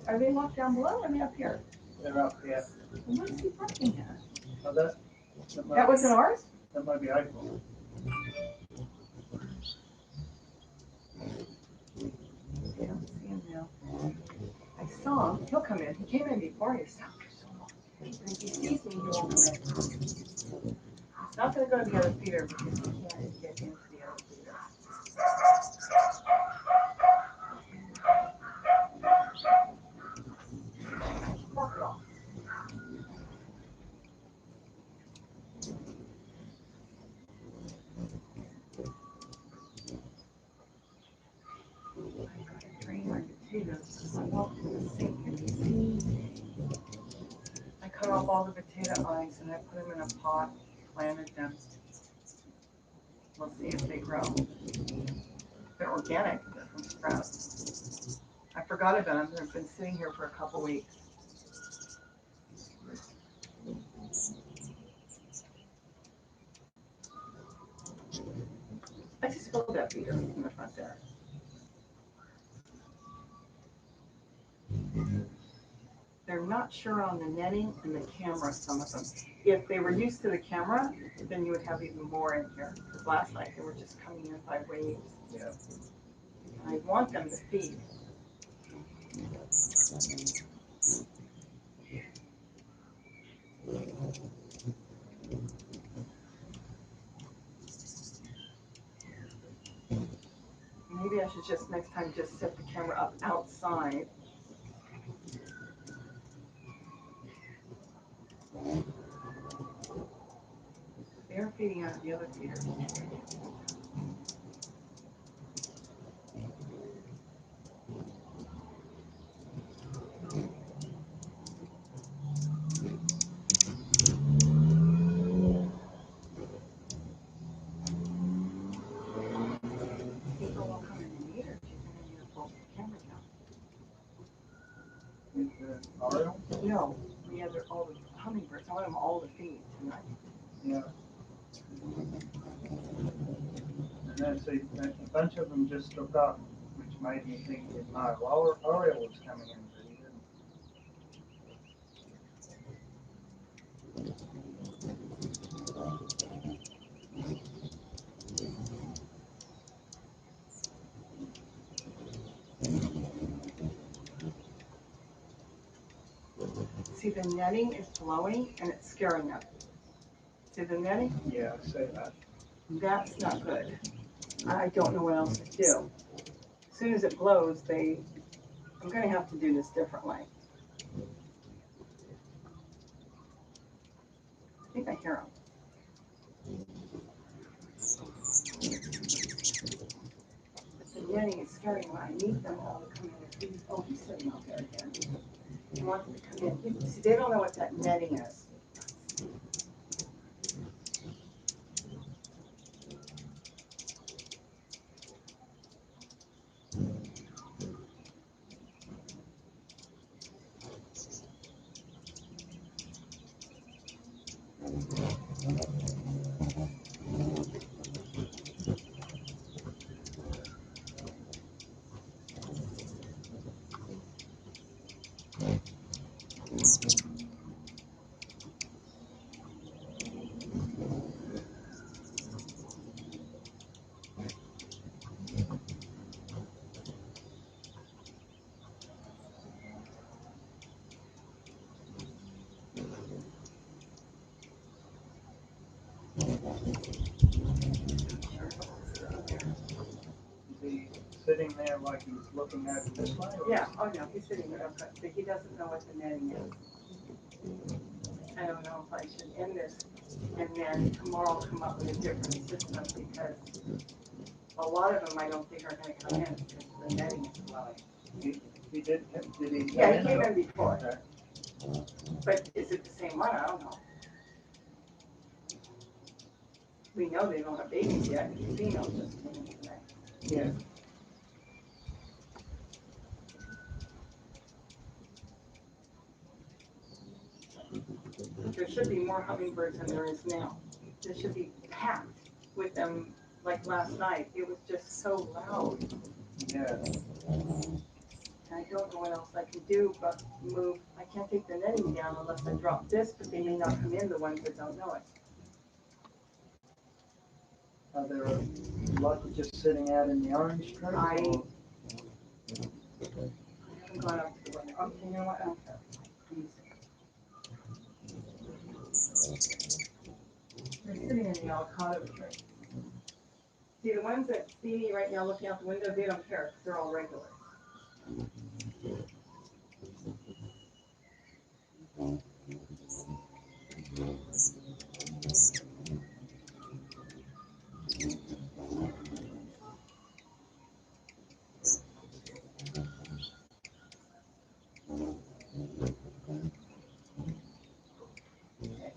A: Are they locked down below or are they up here?
B: They're up here.
A: What is he barking at?
B: Oh,
A: That wasn't ours?
B: That might be April.
A: I don't see him now. I saw him. He'll come in. He came in before. He stopped for so long. And if he sees me, he won't come in. He's not going to go to the other feeder because he can't get into the other feeder. Drain my potatoes because I walked to the sink and you see, I cut off all the potato eyes and I put them in a pot, planted them. We'll see if they grow. They're organic, they're from sprouts. I forgot about them, they've been sitting here for a couple weeks. I just filled that feeder in the front there. They're not sure on the netting and the camera, some of them. If they were used to the camera, then you would have even more in here. Because last night they were just coming in by waves.
B: Yeah.
A: I want them to feed. Maybe I should just next time just set the camera up outside. They're feeding out of the other feeders. People will come in and eat, or do you think I need to pull the camera down?
B: Oriole?
A: No, the other, all the hummingbirds. I want them all to feed tonight.
B: Yeah. And then see, a bunch of them just took up, which made me think that no, Oriole was coming in, but he didn't.
A: See, the netting is blowing and it's scaring them. See the netting?
B: Yeah, I see that.
A: That's not good. I don't know what else to do. As soon as it blows, I'm going to have to do this differently. I think I hear them. But the netting is scaring them. I need them all to come in and feed. Oh, he's sitting out there again. I want them to come in. See, they don't know what that netting is.
B: Is he sitting there like he's looking at it this way? Or
A: Yeah, oh no, he's sitting there, okay, but he doesn't know what the netting is. I don't know if I should end this and then tomorrow I'll come up with a different system because a lot of them I don't think are gonna come in because the netting is blowing.
B: He did he
A: Yeah,
B: come
A: he came
B: or-
A: in before,
B: Okay.
A: but is it the same one? I don't know. We know they don't have babies yet, the female just came in today.
B: Yeah.
A: There should be more hummingbirds than there is now. This should be packed with them like last night. It was just so loud.
B: Yeah.
A: I don't know what else I can do but move. I can't take the netting down unless I drop this, but they may not come in, the ones that don't know it.
B: Are there a lot just sitting out in the orange trees?
A: I haven't gone up to the window. Okay, you know what? I don't care. They're sitting in the avocado tree. See, the ones that see me right now looking out the window, they don't care because they're all regulars.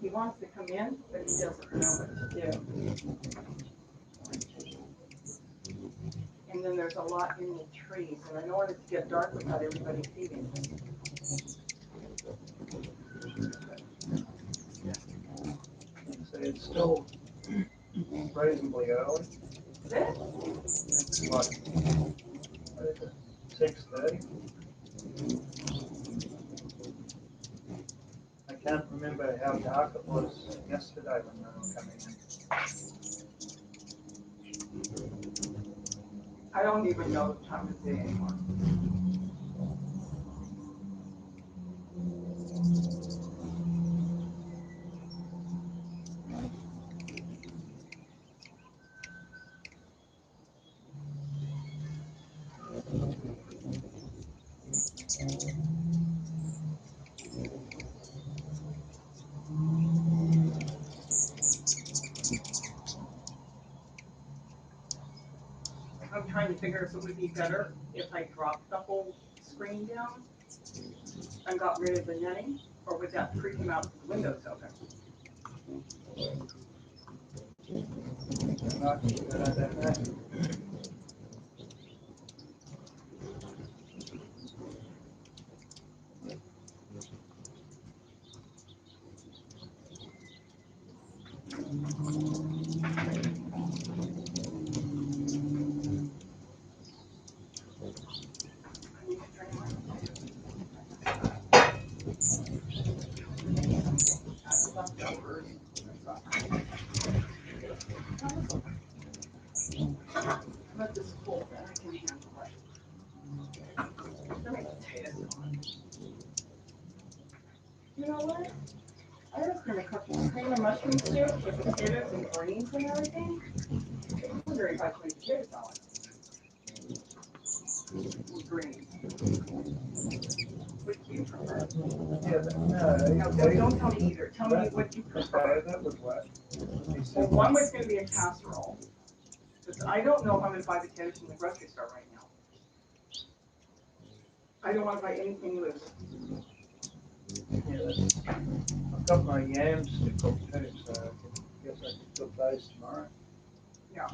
A: He wants to come in, but he doesn't know what to do. And then there's a lot in the trees, and I don't want it to get dark without everybody feeding.
B: So it's still reasonably early.
A: it?
B: It's what is it, 6:30? I can't remember how dark it was yesterday when they were coming in.
A: I don't even know the time of day anymore. I'm trying to figure if it would be better if I dropped the whole screen down and got rid of the netting, or would that freak him out with the windows open?
B: I'm not sure, I don't know.
A: I need to turn my leftovers. Let this cool, then I can handle it. Let me potatoes on. You know what? I was gonna cook cream and mushroom soup with potatoes and greens and everything. I'm wondering if I put potatoes on it. With greens. What do you prefer?
B: Yeah, but
A: No,
B: okay.
A: don't tell me either. Tell me what you prefer.
B: Okay, that would work.
A: Well, one was gonna be a casserole. But I don't know if I'm gonna buy potatoes from the grocery store right now. I don't wanna buy anything loose.
B: Yeah, I've got my yams to cook too, so I guess I could cook those tomorrow.
A: Yeah.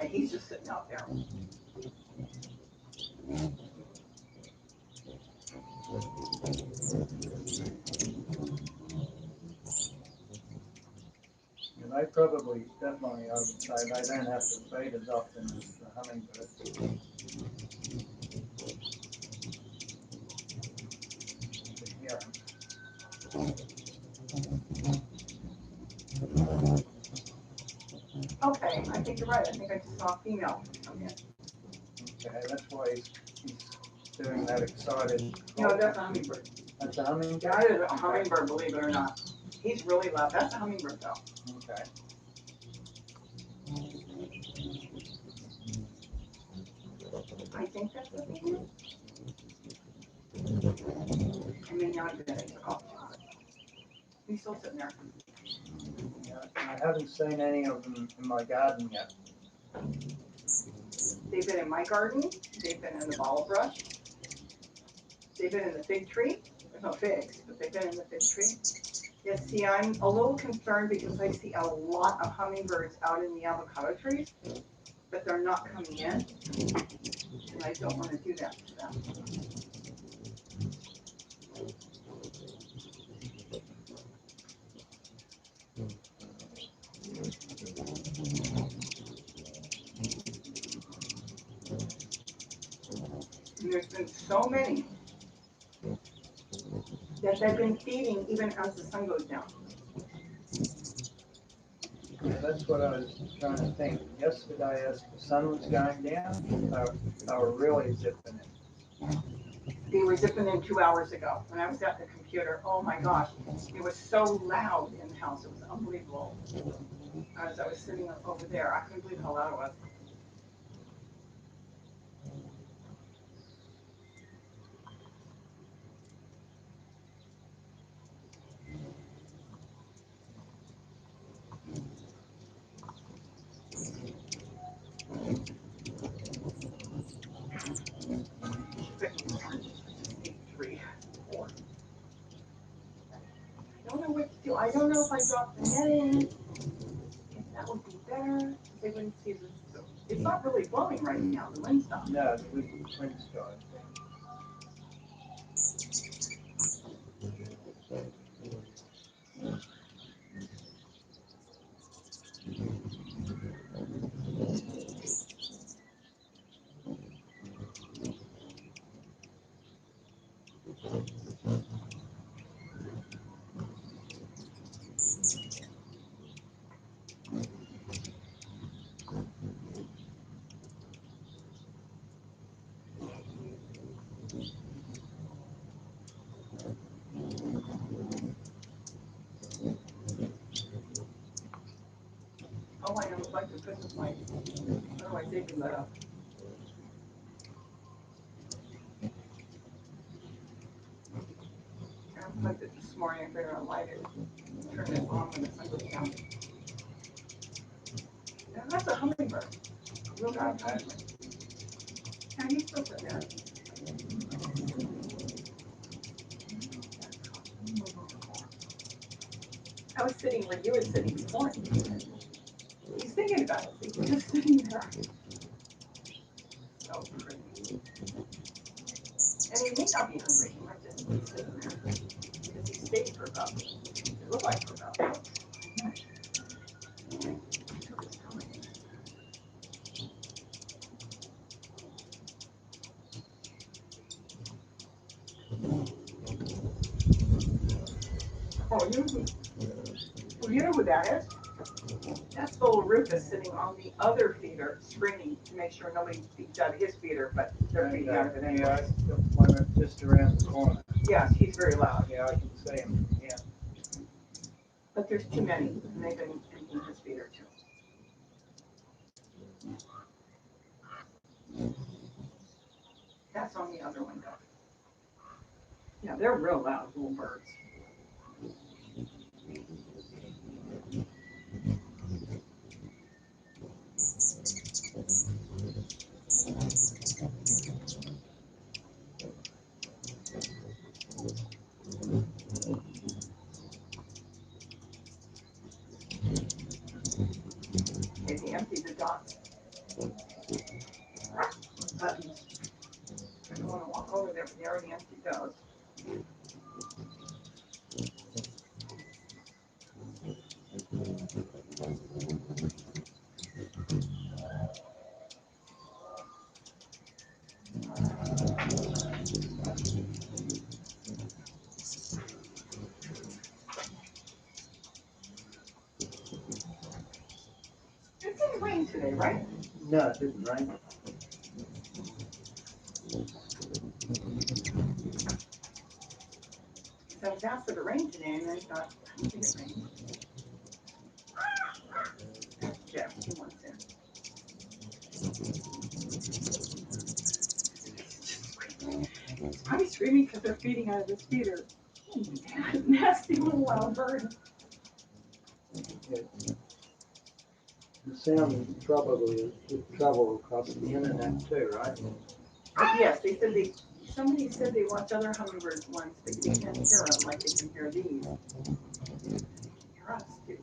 A: And he's just sitting out there.
B: And they probably, definitely, I would say, they don't have to feed as often as the hummingbirds. To hear 'em.
A: Okay, I think you're right. I think I just saw a female come in.
B: Okay, that's why he's doing that excited.
A: No, that's a hummingbird.
B: That's a hummingbird?
A: That is a hummingbird, believe it or not. He's really loud. That's a hummingbird though.
B: Okay.
A: I think that's a female. I mean, now I did. I took off too much. He's still sitting there.
B: Yeah, I haven't seen any of them in my garden yet.
A: They've been in my garden. They've been in the bottle brush. They've been in the fig tree. There's no figs, but they've been in the fig tree. Yeah, see, I'm a little concerned because I see a lot of hummingbirds out in the avocado trees, but they're not coming in, and I don't want to do that to them. And there's been so many that they've been feeding even as the sun goes down.
B: Yeah, that's what I was trying to think. Yesterday, as the sun was going down, they were really zipping it.
A: They were zipping in 2 hours ago when I was at the computer. Oh my gosh, it was so loud in the house. It was unbelievable. As I was sitting over there, I couldn't believe how loud it was. Picking these oranges. I just ate 3, 4. I don't know what to do. I don't know if I drop the net in, if that would be better, because they wouldn't see the soup. It's not really blowing right now. The wind's not.
B: No, the wind's died.
A: Oh, I don't like the Christmas lights. Otherwise, they'd be lit up. I unplugged it this morning. I better light it. Turn it on when the sun goes down. And that's a hummingbird. A real bad hummingbird. Now he's still sitting there. I was sitting where you were sitting this morning. He's thinking about it. He's just sitting there. So pretty. And he may not be hungry. He might just be sitting there. Because he stayed for about, it looked like for about 5 minutes. He took his time. Oh, you know who that is? That's the little Rufus sitting on the other feeder, screaming to make sure nobody feeds out of his feeder, but they're feeding out of it anyway.
B: Yeah, the one just around the corner.
A: Yes, he's very loud.
B: Yeah, I can see him. Yeah.
A: But there's too many, and they've been emptying his feeder too. That's on the other window. Yeah, they're real loud little birds. Okay, they emptied the dots. Buttons. I don't want to walk over there, but they already emptied those. It didn't rain today, right?
B: No, it didn't rain.
A: So I was asked for the rain today, and I thought, I don't think it rained. Jeff, he wants in. He's probably screaming because they're feeding out of his feeder. Nasty little loud bird.
B: Yeah. The sound probably would travel across the internet too, right?
A: Yes, somebody said they watch other hummingbirds once, but you can't hear them like they can hear these. Hear us, too.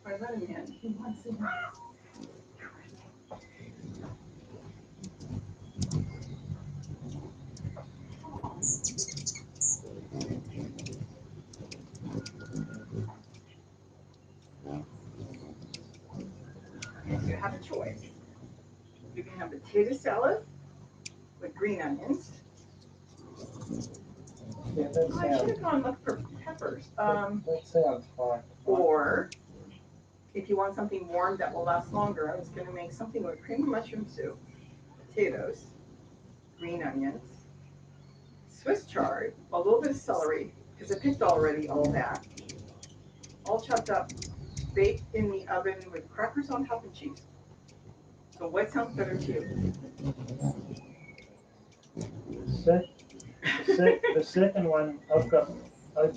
A: I let him in. He wants in. Okay, so you have a choice. You can have potato salad with green onions.
B: Yeah, that
A: Oh, I should have
B: sounds,
A: gone look for peppers.
B: that sounds fine.
A: Or if you want something warm that will last longer, I was going to make something with cream of mushroom soup, potatoes, green onions, Swiss chard, a little bit of celery, because I picked already all that, all chopped up, baked in the oven with crackers on top and cheese. So what sounds better to you?
B: The second one, I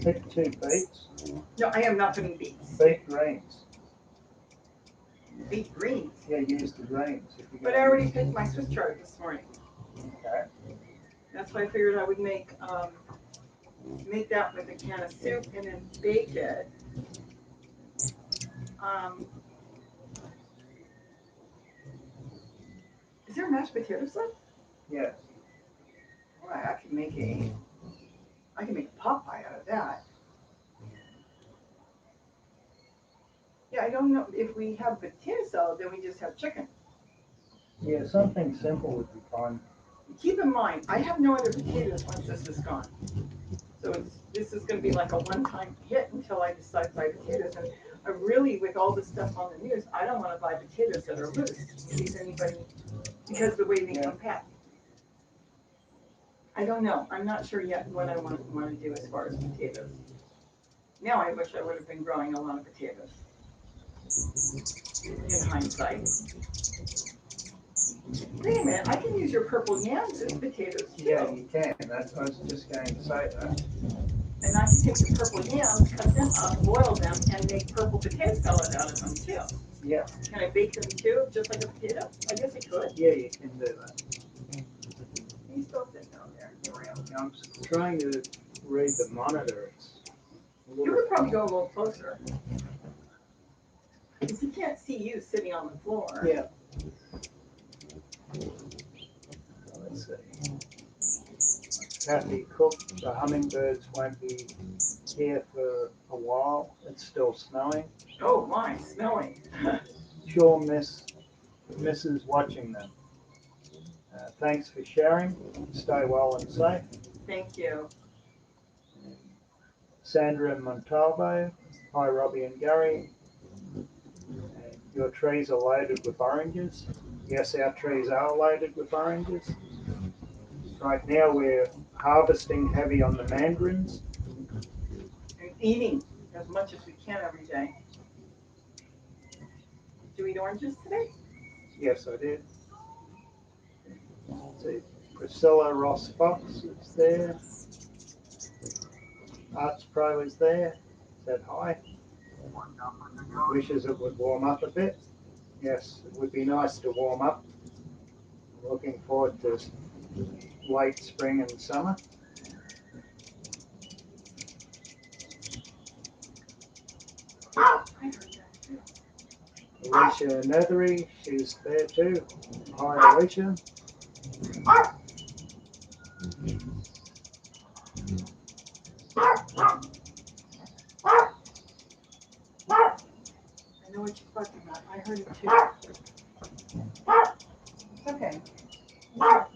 B: picked 2 beets,
A: No, I am not putting beets.
B: beet greens.
A: Beet greens.
B: Yeah, use the greens. If you
A: But I already picked my Swiss chard this morning.
B: Okay.
A: That's why I figured I would make that with a can of soup and then bake it. Um, is there mashed potatoes left?
B: Yes.
A: Boy, I can make a pot pie out of that. Yeah, I don't know if we have potato salad, then we just have chicken.
B: Yeah, something simple would be fine.
A: Keep in mind, I have no other potatoes once this is gone. So this is going to be like a one-time hit until I decide to buy potatoes. And I really, with all this stuff on the news, I don't want to buy potatoes that are loose in case anybody, because of the way they come packed. I don't know. I'm not sure yet what I want to do as far as potatoes. Now I wish I would have been growing a lot of potatoes. In hindsight. Wait a minute, I can use your purple yams as potatoes too.
B: Yeah, you can. That's I was just going to say that.
A: And I can take the purple yams, cut them up, boil them, and make purple potato salad out of them too.
B: Yeah.
A: Can I bake them too, just like a potato? I guess I could.
B: Yeah, you can do that.
A: He's still sitting down there. Oriole.
B: I'm trying to read the monitor.
A: You could probably go a little closer. Because he can't see you sitting on the floor.
B: Yeah. Let's see. Kathy cooked. The hummingbirds won't be here for a while. It's still snowing.
A: Oh my, snowing.
B: Sure misses watching them. Thanks for sharing. Stay well and safe.
A: Thank you.
B: Sandra Montalvo. Hi, Robbie and Gary. Your trees are loaded with oranges. Yes, our trees are loaded with oranges. Right now we're harvesting heavy on the mandarins.
A: And eating as much as we can every day. Do you eat oranges today?
B: Yes, I did. See, Priscilla Ross Fox is there. Arts Pro is there. Said hi. Wishes it would warm up a bit. Yes, it would be nice to warm up. Looking forward to late spring and summer.
A: I heard that too.
B: Alicia Nethery, she's there too. Hi, Alicia.
A: I know what you're talking about. I heard it too. It's okay.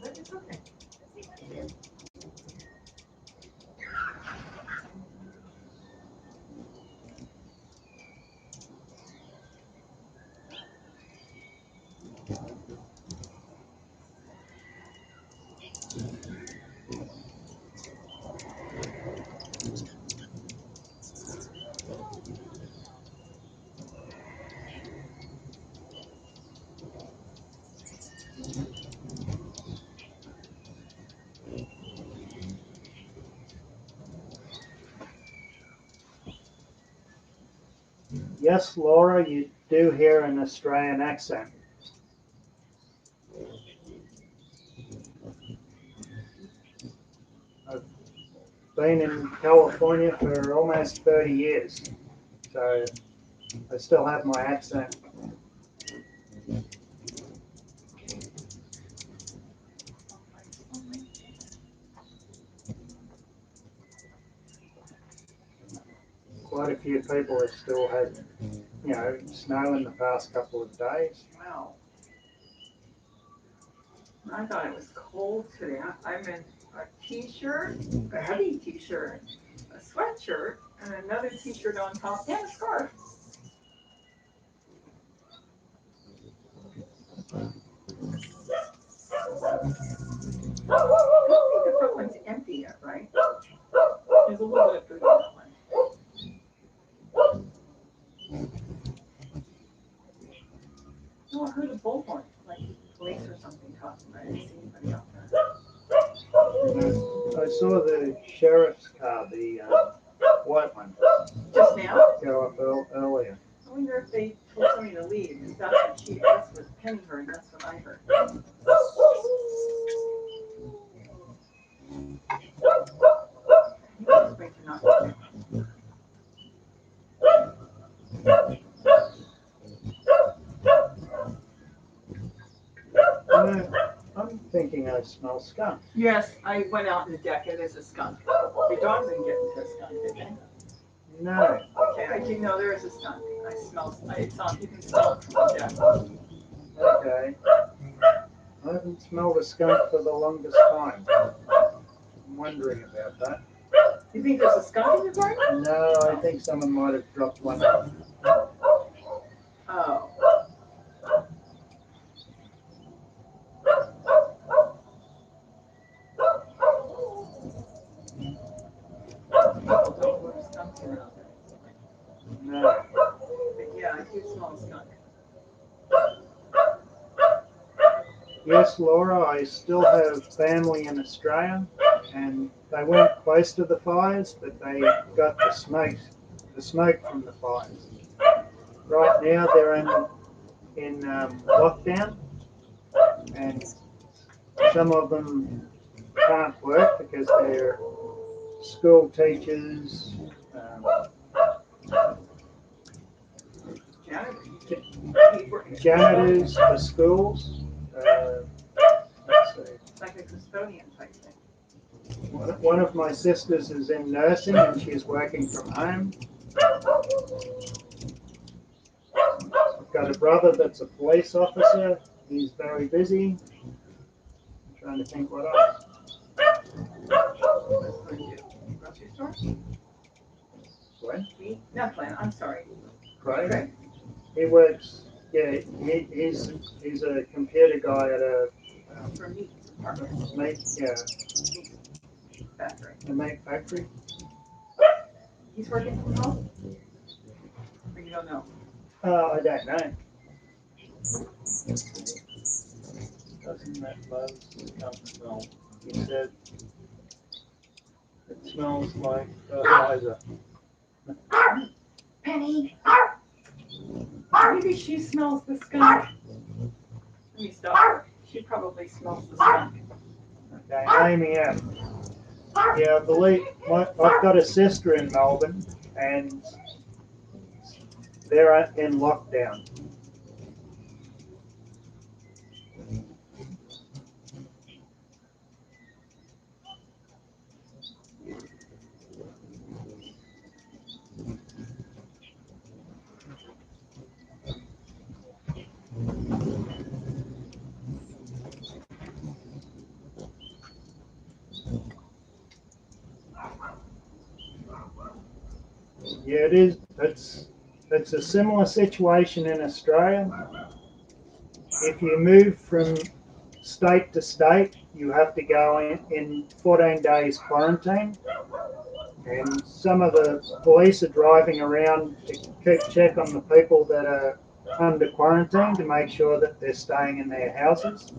A: It's okay.
B: Yes, Laura, you do hear an Australian accent. I've been in California for almost 30 years, so I still have my accent. Quite a few people have still had, snow in the past couple of days.
A: Wow. I thought it was cold today. I'm in a t-shirt, a heavy t-shirt, a sweatshirt, and another t-shirt on top, and a scarf. I don't think the front one's empty yet, right? There's a little bit of food in that one. No, I heard a bullhorn, like police or something talking. I didn't see anybody out there.
B: I saw the sheriff's car, the white one,
A: Just now?
B: go up earlier.
A: I wonder if they told somebody to leave, because that's what Penny heard, and that's what I heard.
B: I'm thinking I smell skunk.
A: Yes, I went out in the deck. It is a skunk. Your dogs didn't get into a skunk, did they?
B: No.
A: Okay, I do know there is a skunk. I smell. It's on. You can smell it from the deck.
B: Okay. I haven't smelled a skunk for the longest time. I'm wondering about that.
A: You think there's a skunk in your garden?
B: No, I think someone might have dropped one.
A: Oh. People don't put skunks around.
B: No.
A: But yeah, I do smell a skunk.
B: Yes, Laura, I still have family in Australia, and they weren't close to the fires, but they got the smoke from the fires. Right now, they're in lockdown, and some of them can't work because they're school teachers, janitors for schools. Let's see.
A: It's like a custodian type thing.
B: One of my sisters is in nursing and she's working from home. I've got a brother that's a police officer. He's very busy. I'm trying to think what else.
A: Grocery store?
B: When?
A: Me? Not Glenn, I'm sorry.
B: Craig?
A: Craig.
B: He works, yeah, he's a computer guy at a
A: For meat department.
B: meat, yeah,
A: Factory.
B: a meat factory.
A: He's working from home? Or you don't know?
B: I don't know. Doesn't that loves skunk smell? He said it smells like fertilizer.
A: Penny! Maybe she smells the skunk. Let me stop her. She probably smells the skunk.
B: Okay, Amy M. Yeah, I believe I've got a sister in Melbourne, and they're in lockdown. Yeah, it is. It's a similar situation in Australia. If you move from state to state, you have to go in 14 days quarantine. And some of the police are driving around to keep check on the people that are under quarantine to make sure that they're staying in their houses.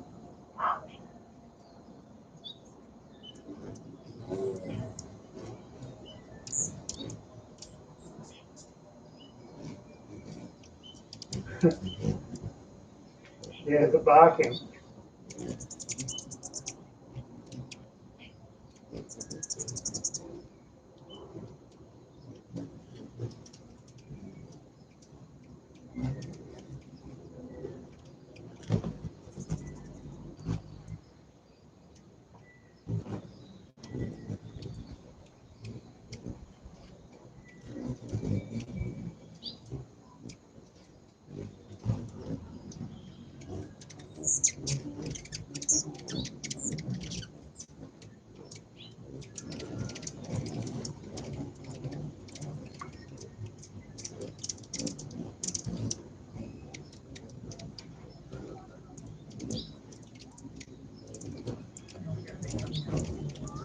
B: Yeah, the barking.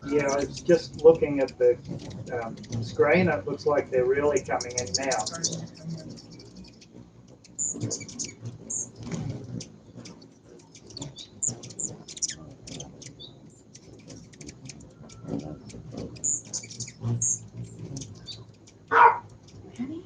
B: Yeah, I was just looking at the screen. It looks like they're really coming in now.
A: Penny?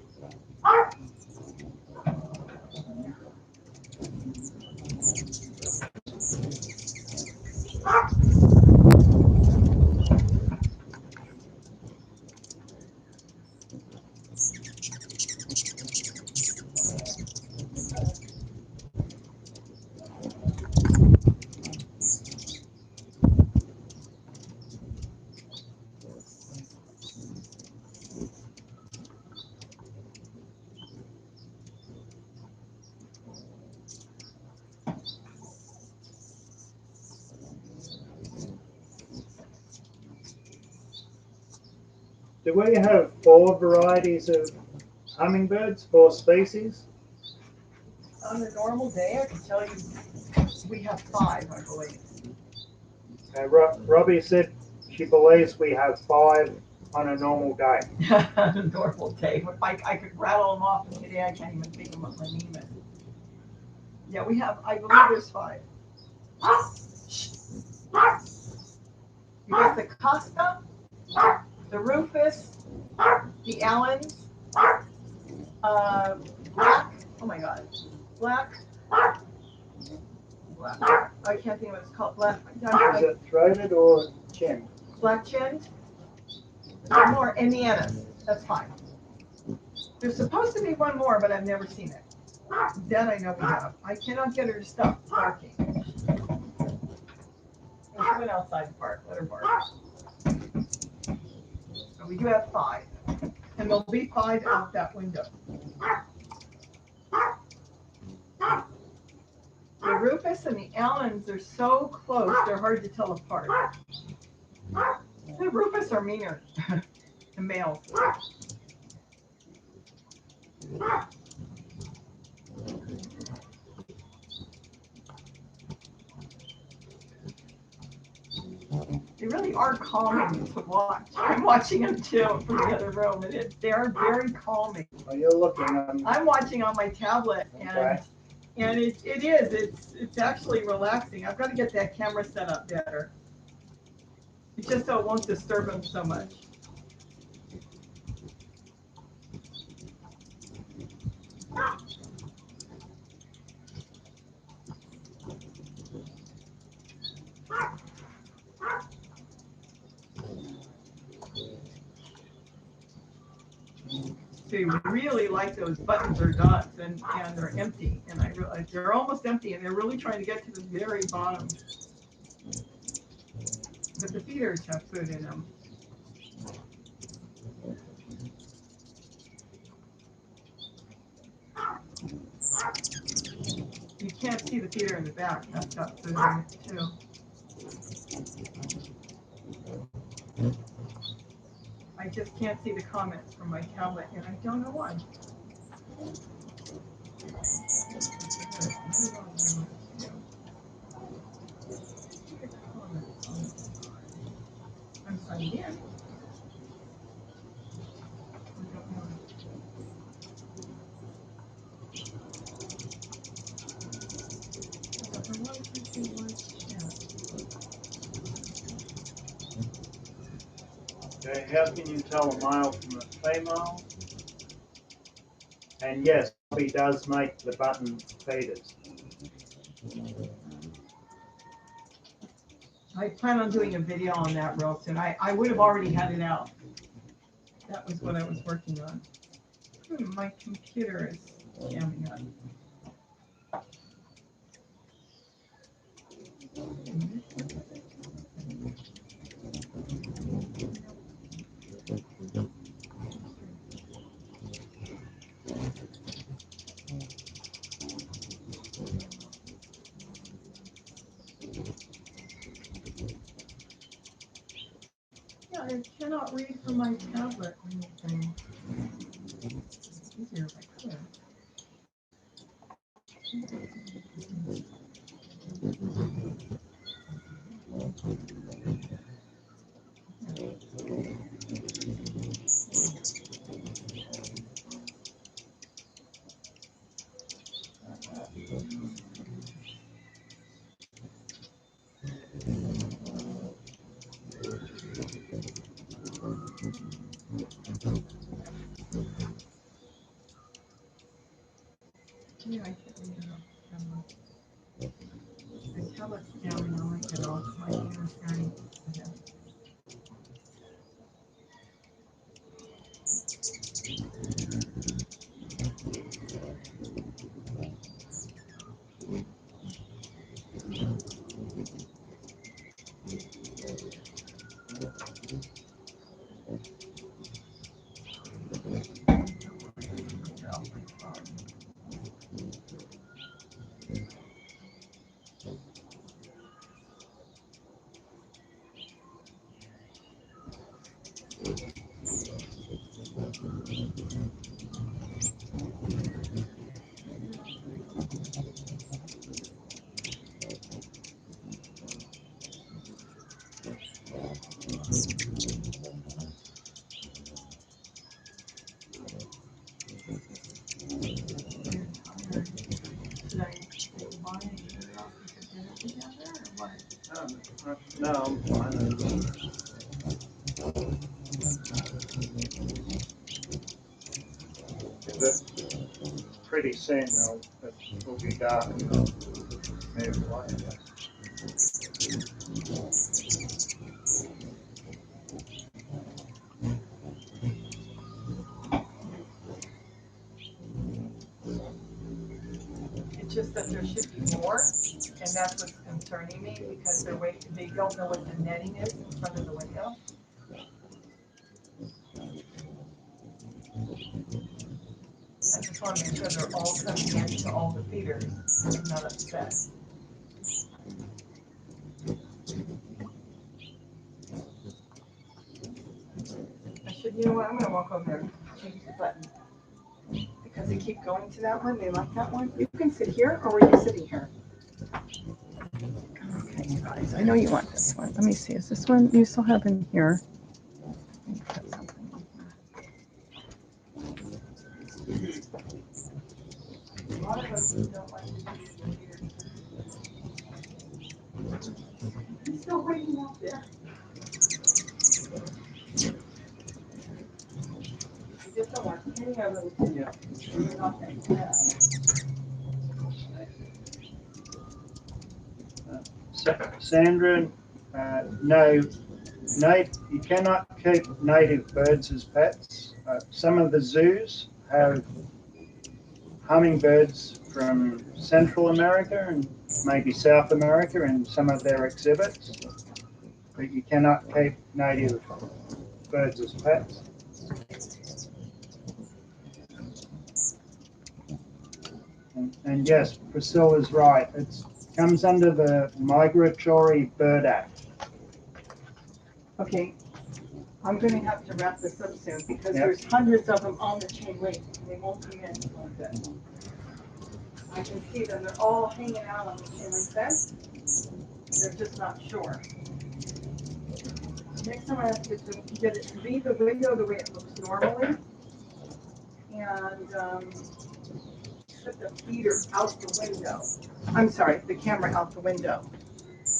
B: Do we have 4 varieties of hummingbirds, 4 species?
A: On a normal day, I can tell you we have 5, I believe.
B: Robbie said she believes we have 5 on a normal day.
A: On a normal day, if I could rattle them off, and today I can't even think of what my name is. Yeah, we have, I believe there's 5. You got the Costa, the Rufus, the Allens, black, oh my god, black, I can't think of what it's called, black,
B: Is it throated or chinned?
A: black chinned, one more, and the Ennis, that's fine. There's supposed to be one more, but I've never seen it. That I know we have. I cannot get her to stop barking. She went outside to bark, let her bark. So we do have 5, and there'll be 5 out that window. The Rufus and the Allens are so close, they're hard to tell apart. The Rufus are meaner than males. They really are calming to watch. I'm watching them too from the other room, and they are very calming.
B: Well, you're looking.
A: I'm watching on my tablet, and it's actually relaxing. I've got to get that camera set up better. It's just so it won't disturb them so much. They really like those buttons or dots, and they're empty, and they're almost empty, and they're really trying to get to the very bottom. But the feeders have food in them. You can't see the feeder in the back. That's got food in it too. I just can't see the comments from my tablet, and I don't know why. I'm signed in.
B: Okay, how can you tell a male from a female? And yes, he does make the button feeders.
A: I plan on doing a video on that real soon. I would have already had it out. That was what I was working on. My computer is jamming up. Yeah, I cannot read from my tablet or anything. It's easier if I could. Yeah, I can't read it off the camera. The tablet's down and I might get off. My camera's starting. Okay.
B: No, I'm fine. But pretty soon it will be dark and they'll move away.
A: It's just that there should be more, and that's what's concerning me because they don't know what the netting is in front of the window. I just want to make sure they're all coming into all the feeders and not upset. You know what? I'm going to walk over there and change the button because they keep going to that one. They like that one. You can sit here, or were you sitting here? Okay, you guys. I know you want this one. Let me see. Is this one you still have in here? Put something in here. A lot of us don't like to do the feeders. He's still waiting out there. I just don't want any of them to do. Nothing.
B: Sandra, no, you cannot keep native birds as pets. Some of the zoos have hummingbirds from Central America and maybe South America in some of their exhibits, but you cannot keep native birds as pets. And yes, Priscilla's right. It comes under the Migratory Bird Act.
A: Okay, I'm going to have to wrap this up soon because there's hundreds of them on the chain link and they won't come in like that. I can see them. They're all hanging out on the chain link fence. They're just not sure. Next time I have to get it to leave the window the way it looks normally and put the feeder out the window. I'm sorry, the camera out the window.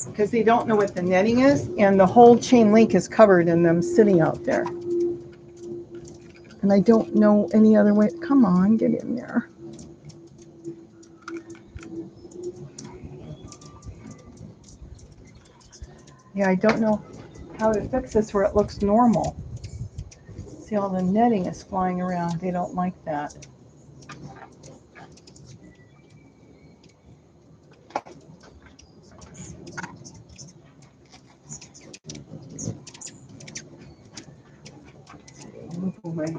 A: Because they don't know what the netting is, and the whole chain link is covered in them sitting out there. And I don't know any other way. Come on, get in there. Yeah, I don't know how to fix this where it looks normal. See, all the netting is flying around. They don't like that. Move away.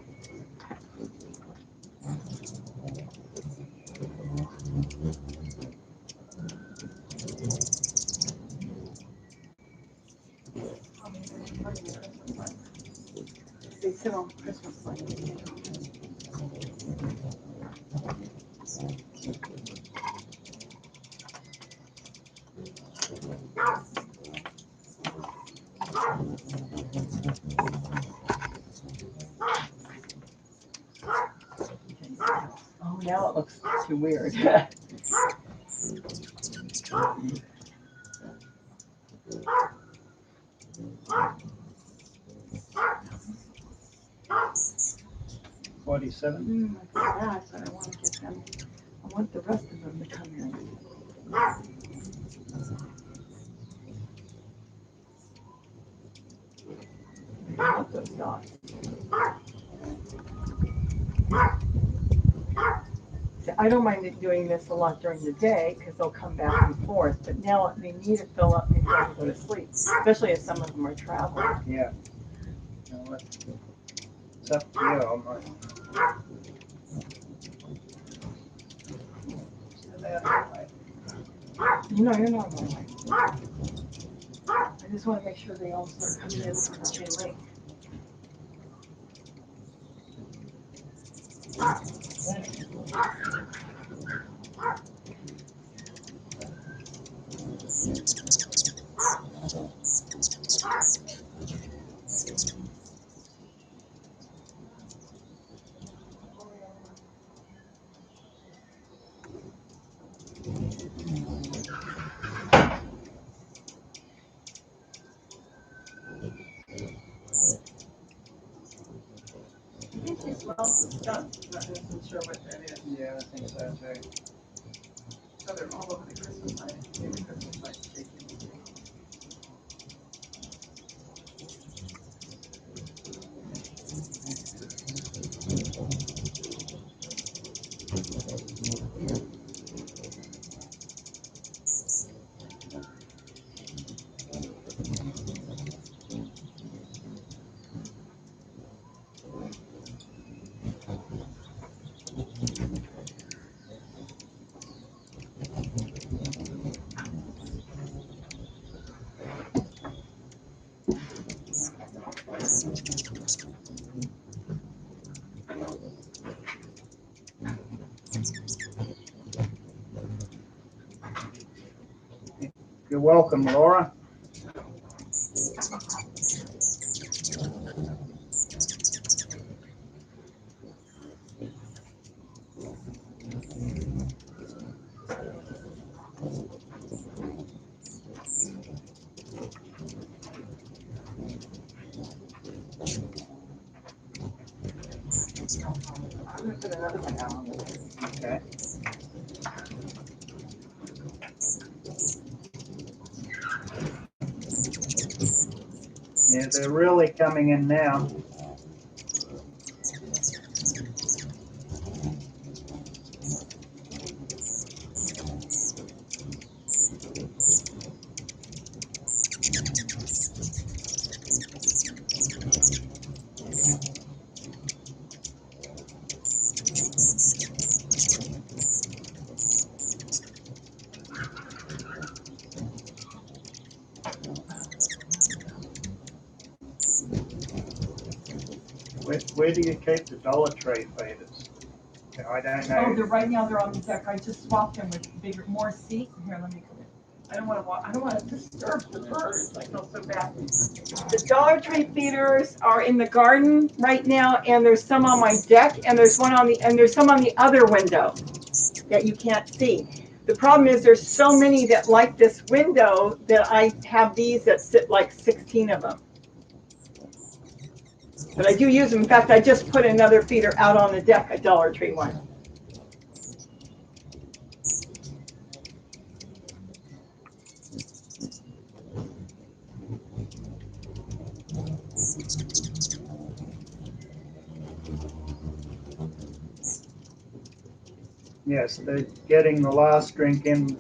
A: They sit on Christmas lights. 'Cause now it looks too weird.
B: $47.
A: I but I want to get them. I want the rest of them to come in. I want those dogs. I don't mind doing this a lot during the day because they'll come back and forth, but now they need to fill up before they go to sleep, especially if some of them are traveling.
B: Yeah. It's up to you.
A: No, you're not going away. I just want to make sure they all start coming in on the chain link. else is done. Not even sure what that is.
B: Yeah, I think so too.
A: So they're all over the Christmas light. Maybe the Christmas light's shaking.
B: You're welcome, Laura.
A: I'm gonna put another one out on the
B: Okay. Yeah, they're really coming in now. Where do you keep the Dollar Tree feeders? I don't know.
A: Oh, right now they're on the deck. I just swapped them with bigger, more seats. Here, let me come in. I don't want to disturb the birds. I feel so bad. The Dollar Tree feeders are in the garden right now, and there's some on my deck, and there's some on the other window that you can't see. The problem is there's so many that like this window that I have these that sit like 16 of them. But I do use them. In fact, I just put another feeder out on the deck, a Dollar Tree one.
B: Yes, they're getting the last drink in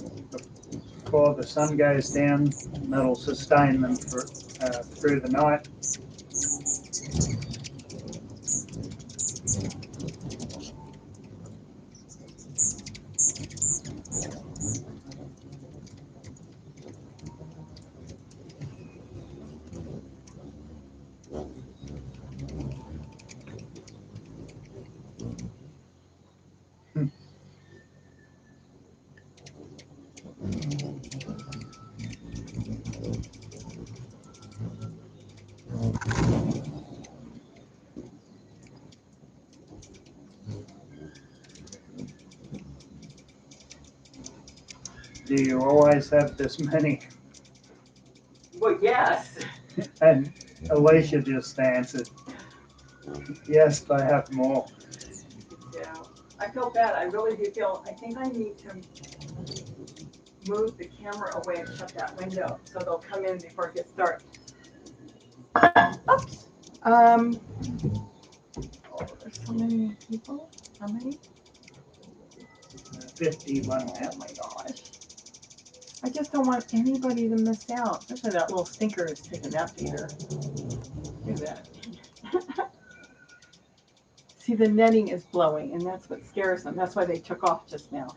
B: before the sun goes down. That'll sustain them through the night. Do you always have this many?
A: Well, yes.
B: And Alicia just answered, yes, I have more.
A: Yeah, I feel bad. I really do feel. I think I need to move the camera away and shut that window so they'll come in before it gets dark. Oops. Oh, there's so many people. How many?
B: 51 now.
A: Oh my gosh. I just don't want anybody to miss out. Especially that little stinker is taking that feeder. Look at that. See, the netting is blowing, and that's what scares them. That's why they took off just now.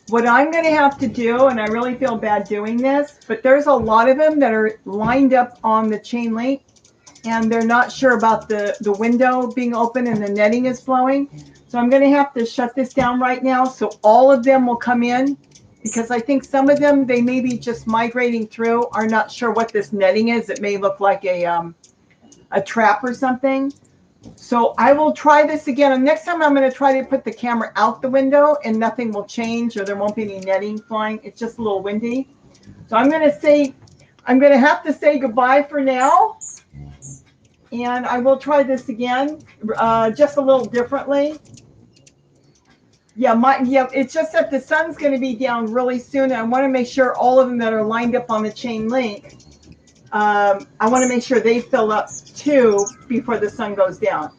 A: What I'm going to have to do, and I really feel bad doing this, but there's a lot of them that are lined up on the chain link, and they're not sure about the window being open and the netting is blowing. So I'm going to have to shut this down right now so all of them will come in, because I think some of them, they may be just migrating through, are not sure what this netting is. It may look like a trap or something. So I will try this again. And next time I'm going to try to put the camera out the window and nothing will change or there won't be any netting flying. It's just a little windy. So I'm going to have to say goodbye for now. And I will try this again, just a little differently. Yeah, it's just that the sun's going to be down really soon. And I want to make sure all of them that are lined up on the chain link, I want to make sure they fill up too before the sun goes down.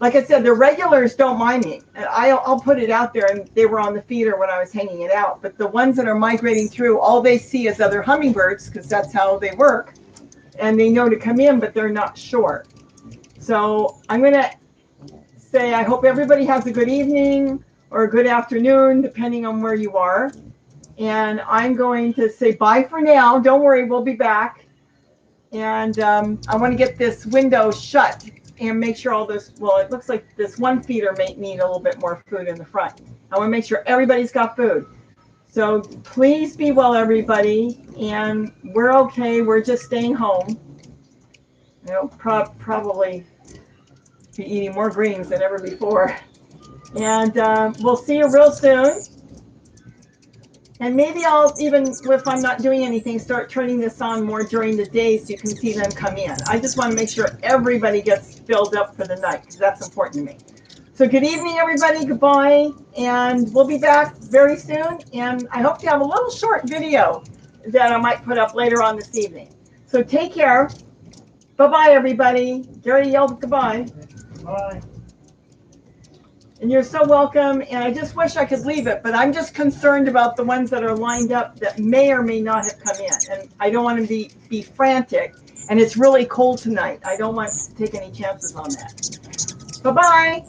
A: Like I said, the regulars don't mind me. I'll put it out there, and they were on the feeder when I was hanging it out. But the ones that are migrating through, all they see is other hummingbirds because that's how they work. And they know to come in, but they're not sure. So I'm going to say I hope everybody has a good evening or a good afternoon, depending on where you are. And I'm going to say bye for now. Don't worry, we'll be back. And I want to get this window shut and make sure all this, well, it looks like this one feeder may need a little bit more food in the front. I want to make sure everybody's got food. So please be well, everybody. And we're okay. We're just staying home. You know, probably be eating more greens than ever before. And we'll see you real soon. And maybe I'll even, if I'm not doing anything, start turning this on more during the day so you can see them come in. I just want to make sure everybody gets filled up for the night because that's important to me. So good evening, everybody. Goodbye. And we'll be back very soon. And I hope to have a little short video that I might put up later on this evening. So take care. Bye-bye, everybody. Gary yelled goodbye.
B: Bye.
A: And you're so welcome. And I just wish I could leave it, but I'm just concerned about the ones that are lined up that may or may not have come in. And I don't want to be frantic. And it's really cold tonight. I don't want to take any chances on that. Bye-bye.